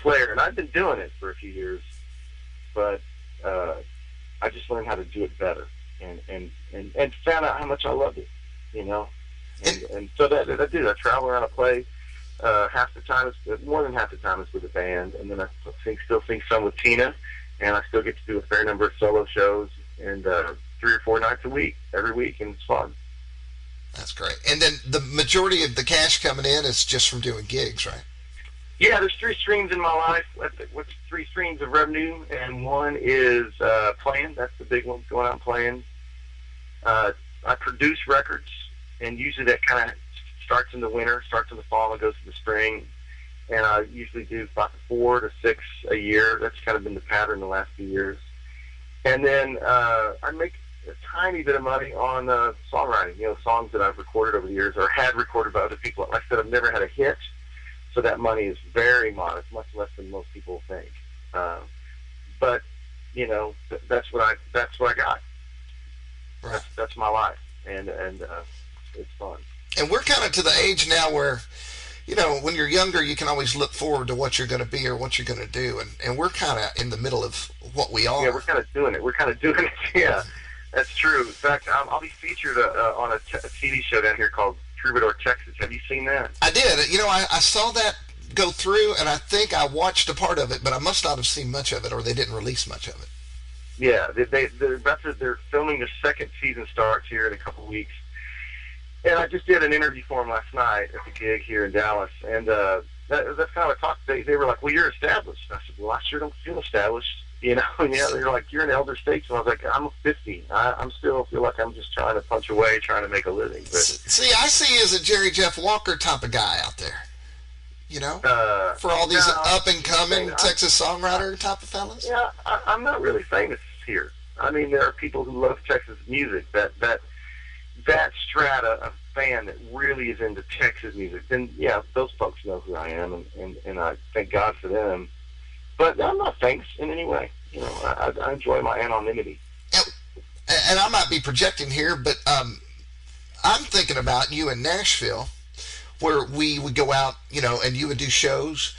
player. And I've been doing it for a few years, but I just learned how to do it better and found out how much I loved it, And so that I do. I travel around. I play more than half the time is with a band, and then I still sing some with Tina, and I still get to do a fair number of solo shows, and 3 or 4 nights a week, every week, and it's fun. That's great. And then the majority of the cash coming in is just from doing gigs, right? Yeah, there's 3 streams in my life. What's 3 streams of revenue, and one is playing. That's the big one, going out and playing. I produce records. And usually that kind of starts in the winter, starts in the fall, and goes to the spring. And I usually do about 4 to 6 a year. That's kind of been the pattern the last few years. And then I make a tiny bit of money on songwriting, songs that I've recorded over the years or had recorded by other people. Like I said, I've never had a hit, so that money is very modest, much less than most people think. But that's what I got. Right. That's my life, and it's fun. And we're kind of to the age now where, when you're younger, you can always look forward to what you're going to be or what you're going to do. And we're kind of in the middle of what we are. Yeah, we're kind of doing it. Yeah, that's true. In fact, I'll be featured on a TV show down here called Troubadour, Texas. Have you seen that? I did. I saw that go through, and I think I watched a part of it, but I must not have seen much of it, or they didn't release much of it. Yeah, they're filming the 2nd season starts here in a couple of weeks. And I just did an interview for them last night at the gig here in Dallas, and that's kind of a talk. They were like, "Well, you're established." I said, "Well, I sure don't feel established." And they're like, "You're in elder statesman." I was like, "I'm 50. I'm still feel like I'm just trying to punch away, trying to make a living." But see, I see you as a Jerry Jeff Walker type of guy out there. For all these up and coming Texas songwriter type of fellas. Yeah, I'm not really famous here. I mean, there are people who love Texas music. That strata of fan that really is into Texas music, then yeah, those folks know who I am, and I thank God for them. But I'm not famous in any way. I enjoy my anonymity. And I might be projecting here, but I'm thinking about you in Nashville, where we would go out, and you would do shows,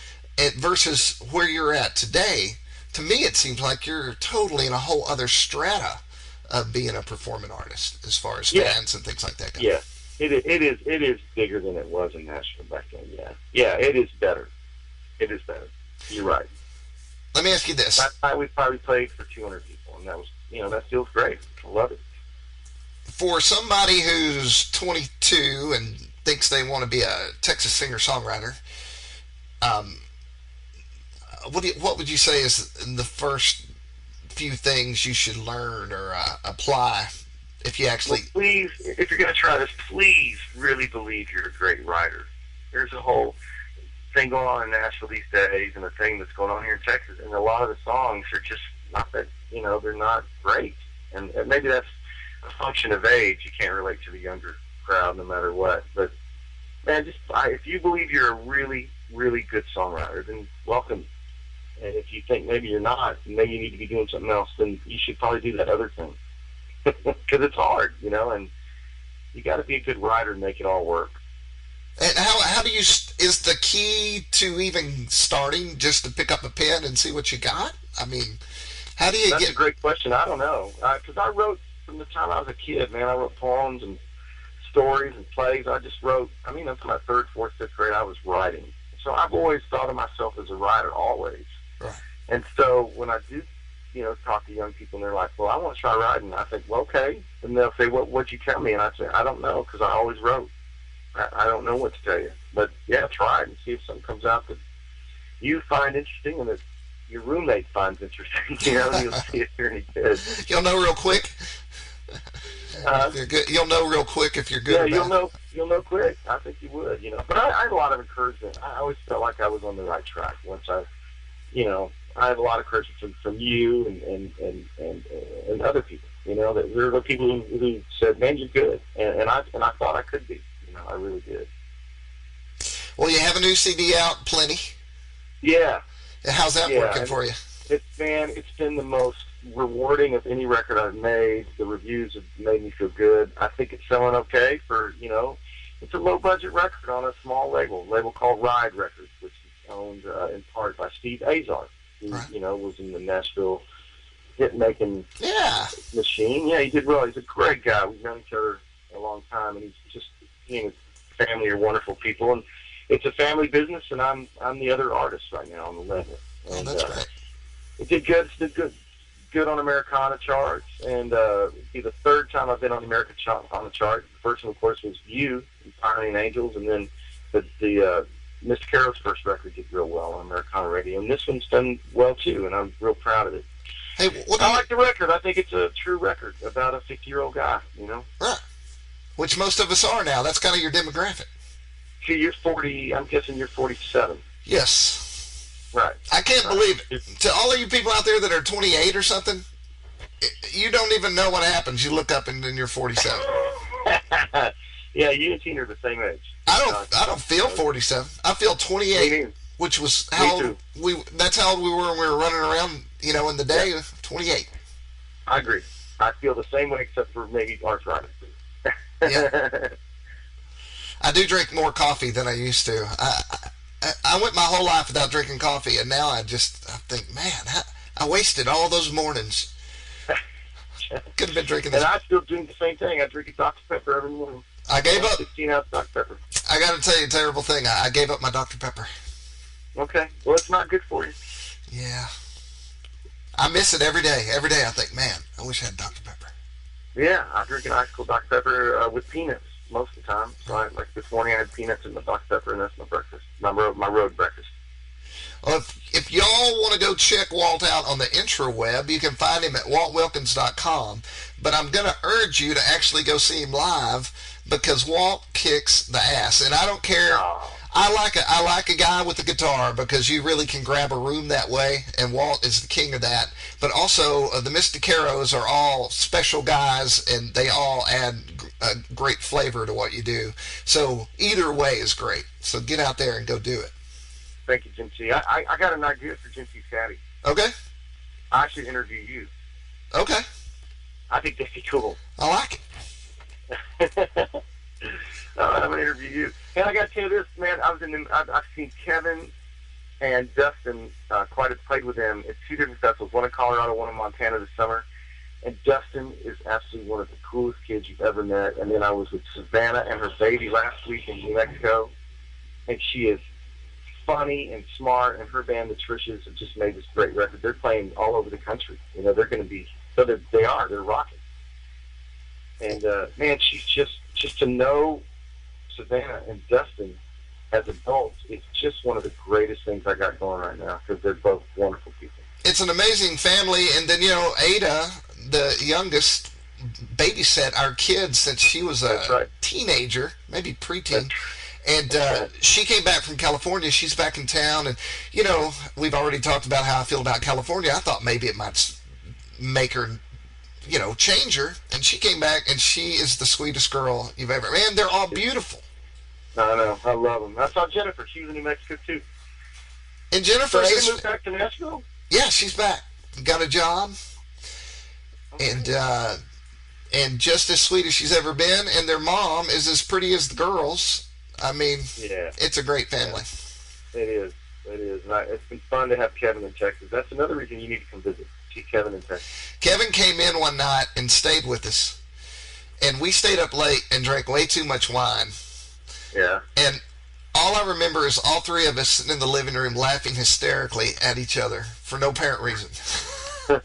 versus where you're at today. To me, it seems like you're totally in a whole other strata of being a performing artist, as far as fans and things like that go. Yeah, it is bigger than it was in Nashville back then. Yeah, it is better. It is better. You're right. Let me ask you this: last night we probably played for 200 people, and that was, that feels great. I love it. For somebody who's 22 and thinks they want to be a Texas singer-songwriter, what would you say is the first few things you should learn or apply if you actually... Well, please, if you're going to try this, please really believe you're a great writer. There's a whole thing going on in Nashville these days, and the thing that's going on here in Texas, and a lot of the songs are just not that, they're not great. And maybe that's a function of age. You can't relate to the younger crowd no matter what. But, man, if you believe you're a really, really good songwriter, then welcome. And if you think maybe you're not, maybe you need to be doing something else, then you should probably do that other thing. Because it's hard, and you got to be a good writer and make it all work. And how do you, is the key to even starting just to pick up a pen and see what you got? I mean, how do you That's a great question. I don't know. Because I wrote from the time I was a kid, man. I wrote poems and stories and plays. I just wrote, until my 3rd, 4th, 5th grade, I was writing. So I've always thought of myself as a writer, always. Right. And so when I do, talk to young people, and they're like, well, I want to try writing. I think, well, okay. And they'll say, what'd you tell me? And I say, I don't know, because I always wrote. I don't know what to tell you. But, yeah, try it and see if something comes out that you find interesting and that your roommate finds interesting. And you'll see if you're any good. You'll know real quick. If you're good, you'll know real quick if you're good. Yeah, you'll know quick. I think you would, But I had a lot of encouragement. I always felt like I was on the right track once I had a lot of encouragement from you and other people. That there were people who said, "Man, you're good," and I thought I could be. I really did. Well, you have a new CD out, Plenty. Yeah. How's that working for you? It's been the most rewarding of any record I've made. The reviews have made me feel good. I think it's selling okay for, it's a low-budget record on a small label called Ride Records, which is owned in part by Steve Azar, who, was in the Nashville hit-making machine. Yeah, he did well. He's a great guy. We've known each other a long time, and he and his family are wonderful people. And it's a family business, and I'm the other artist right now on the label. And, that's great. It did good. It did good on Americana charts, and it'll be the 3rd time I've been on the on the chart. The first one, of course, was You, Pioneering Angels, and then the Mr. Caro's first record did real well on Americana radio, and this one's done well too, and I'm real proud of it. Hey, I like the record. I think it's a true record about a 50-year-old guy, Right. Which most of us are now. That's kind of your demographic. See, you're 40. I'm guessing you're 47. Yes. Right. I can't believe it. To all of you people out there that are 28 or something, you don't even know what happens. You look up and then you're 47. Yeah, you and Tina are the same age. I don't feel 47. I feel 28, which was how old that's how old we were when we were running around, in the day. 28. I agree. I feel the same way, except for maybe arthritis. Yeah. I do drink more coffee than I used to. I went my whole life without drinking coffee, and now I think, man, I wasted all those mornings. Could have been drinking this. And I still drink the same thing. I drink a Dr. Pepper every morning. I gave up. 16-ounce Dr. Pepper. I got to tell you a terrible thing. I gave up my Dr. Pepper. Okay. Well, it's not good for you. Yeah. I miss it every day. Every day I think, man, I wish I had Dr. Pepper. Yeah, I drink an ice cold Dr. Pepper with peanuts most of the time. So like this morning I had peanuts in my Dr. Pepper, and that's my breakfast, my road breakfast. Well, if y'all want to go check Walt out on the intraweb, you can find him at waltwilkins.com. But I'm going to urge you to actually go see him live, because Walt kicks the ass. And I don't care. Oh. I like a guy with a guitar, because you really can grab a room that way, and Walt is the king of that. But also, the Mysticaros are all special guys, and they all add a great flavor to what you do. So either way is great. So get out there and go do it. Thank you, Jim T. I got an idea for Jim T's Caddy. Okay. I should interview you. Okay. I think that'd be cool. I like it. I'm gonna interview you. And I got to tell you this, man. I've seen Kevin and Dustin played with them at two different festivals. One in Colorado, one in Montana this summer. And Dustin is absolutely one of the coolest kids you've ever met. And then I was with Savannah and her baby last week in New Mexico, and she is funny and smart. And her band, the Trishas, have just made this great record. They're playing all over the country. You know, they're going to be they're rocking. And man, she's just to know Savannah and Dustin as adults, it's just one of the greatest things I got going right now because they're both wonderful people. It's an amazing family, and then Ada, the youngest, babysat our kids since she was a teenager, maybe preteen. And she came back from California. She's back in town, and we've already talked about how I feel about California. I thought maybe it might make her, change her. And she came back, and she is the sweetest girl you've ever. Man, they're all beautiful. I know. I love them. I saw Jennifer. She was in New Mexico too. And Jennifer's so moved back to Nashville. Yeah, she's back. Got a job, and just as sweet as she's ever been. And their mom is as pretty as the girls. I mean, it's a great family. Yeah. It is. It is. And it's been fun to have Kevin in Texas. That's another reason you need to come visit. See Kevin in Texas. Kevin came in one night and stayed with us, and we stayed up late and drank way too much wine. Yeah. And all I remember is all three of us sitting in the living room laughing hysterically at each other for no apparent reason. And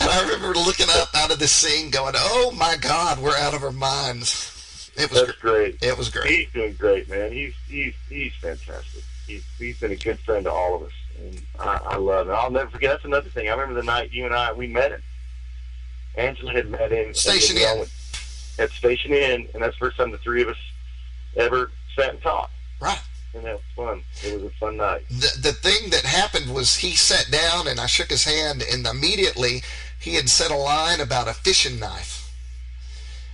I remember looking up out of the scene going, oh my God, we're out of our minds. That's great. It was great. He's doing great, man. He's fantastic. He's been a good friend to all of us. And I love him. I'll never forget. That's another thing. I remember the night you and I, we met him. Angela had met him. Station Inn. At Station Inn, and that's the first time the three of us ever sat and talked. Right. And that was fun. It was a fun night. The thing that happened was he sat down and I shook his hand, and immediately he had said a line about a fishing knife.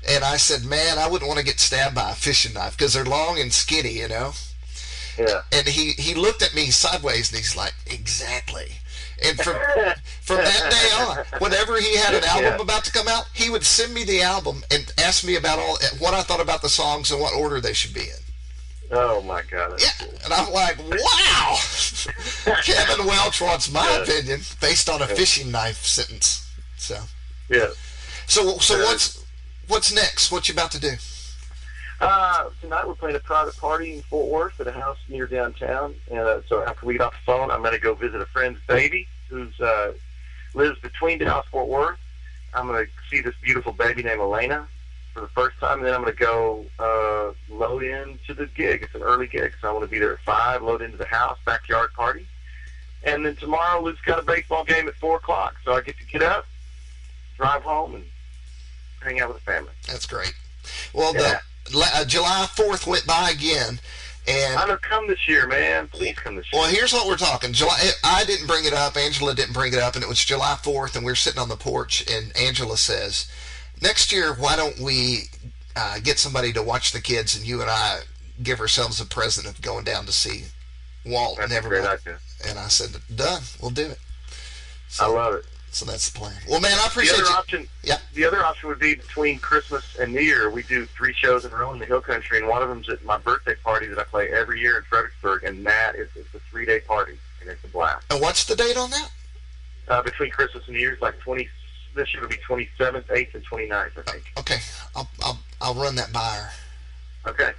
And I said, man, I wouldn't want to get stabbed by a fishing knife because they're long and skinny, Yeah. And he looked at me sideways and he's like, exactly. And from that day on, whenever he had an album about to come out, he would send me the album and ask me about what I thought about the songs and what order they should be in. Oh my God! Yeah, cool. And I'm like, wow. Kevin Welch wants my opinion based on a fishing knife sentence. So yeah. So what's next? What you about to do? Tonight we're playing a private party in Fort Worth at a house near downtown. And so after we get off the phone, I'm going to go visit a friend's baby who's lives between Dallas and Fort Worth. I'm going to see this beautiful baby named Elena for the first time, and then I'm going to go load into the gig. It's an early gig, so I want to be there at 5, load into the house, backyard party. And then tomorrow Luke's got a baseball game at 4 o'clock, so I get to get up, drive home, and hang out with the family. That's great. Well, July 4th went by again, and I'm gonna come this year, man. Please come this year. Well, here's what we're talking. I didn't bring it up. Angela didn't bring it up, and it was July 4th, and we were sitting on the porch, and Angela says, next year, why don't we get somebody to watch the kids, and you and I give ourselves a present of going down to see Walt and everybody. That's a great idea. And I said, done. We'll do it. I love it. So that's the plan. Well, man, I appreciate you. The other option would be between Christmas and New Year. We do 3 shows in a row in the Hill Country, and one of them's at my birthday party that I play every year in Fredericksburg, and that is it's a 3-day party, and it's a blast. And what's the date on that? Between Christmas and New Year's, like this year will be 27th, 8th, and 29th, I think. Okay, I'll run that by her. Okay.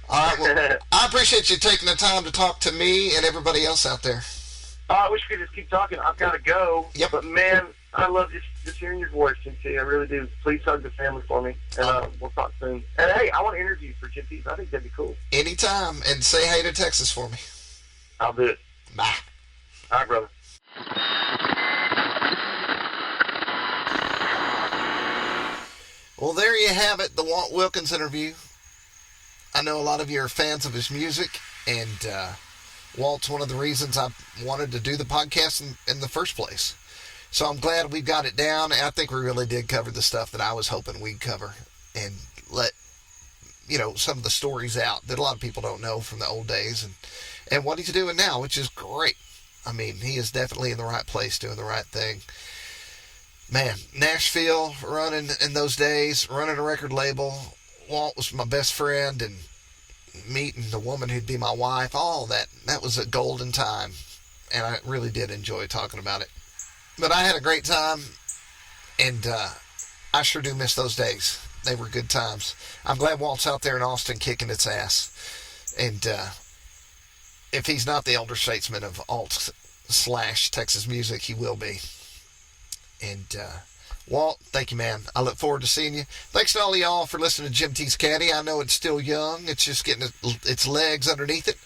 All right. Well, I appreciate you taking the time to talk to me and everybody else out there. I wish we could just keep talking. I've got to go. Yep. But, man, I love just hearing your voice, Jim. I really do. Please hug the family for me, and we'll talk soon. And, hey, I want to interview you for Jim Peace. I think that'd be cool. Anytime. And say hey to Texas for me. I'll do it. Bye. All right, brother. Well, there you have it, the Walt Wilkins interview. I know a lot of you are fans of his music, and Walt's one of the reasons I wanted to do the podcast in the first place. So I'm glad we got it down. I think we really did cover the stuff that I was hoping we'd cover and let, some of the stories out that a lot of people don't know from the old days and what he's doing now, which is great. I mean, he is definitely in the right place doing the right thing. Man, Nashville, running in those days, running a record label. Walt was my best friend, and meeting the woman who'd be my wife, all that was a golden time. And I really did enjoy talking about it. But I had a great time, and I sure do miss those days. They were good times. I'm glad Walt's out there in Austin kicking its ass. And if he's not the elder statesman of alt/Texas music, he will be. And Walt, thank you, man. I look forward to seeing you. Thanks to all of y'all for listening to Jim T's Caddy. I know it's still young. It's just getting its legs underneath it.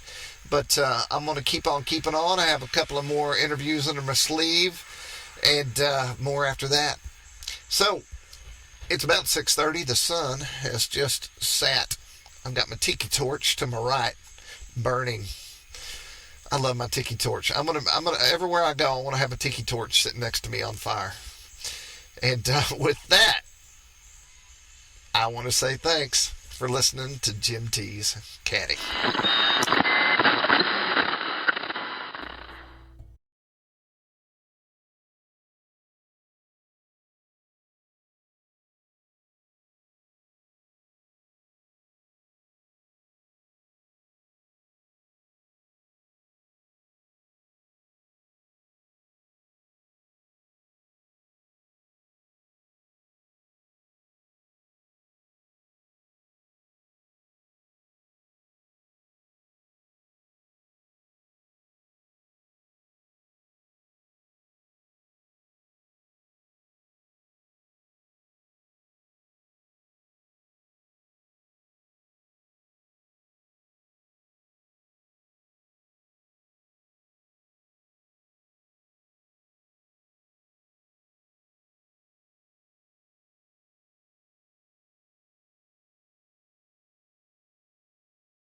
But I'm going to keep on keeping on. I have a couple of more interviews under my sleeve, and more after that. So, it's about 6:30. The sun has just sat. I've got my tiki torch to my right, burning. I love my tiki torch. I'm gonna everywhere I go, I want to have a tiki torch sitting next to me on fire. And with that, I want to say thanks for listening to Jim T's Caddy.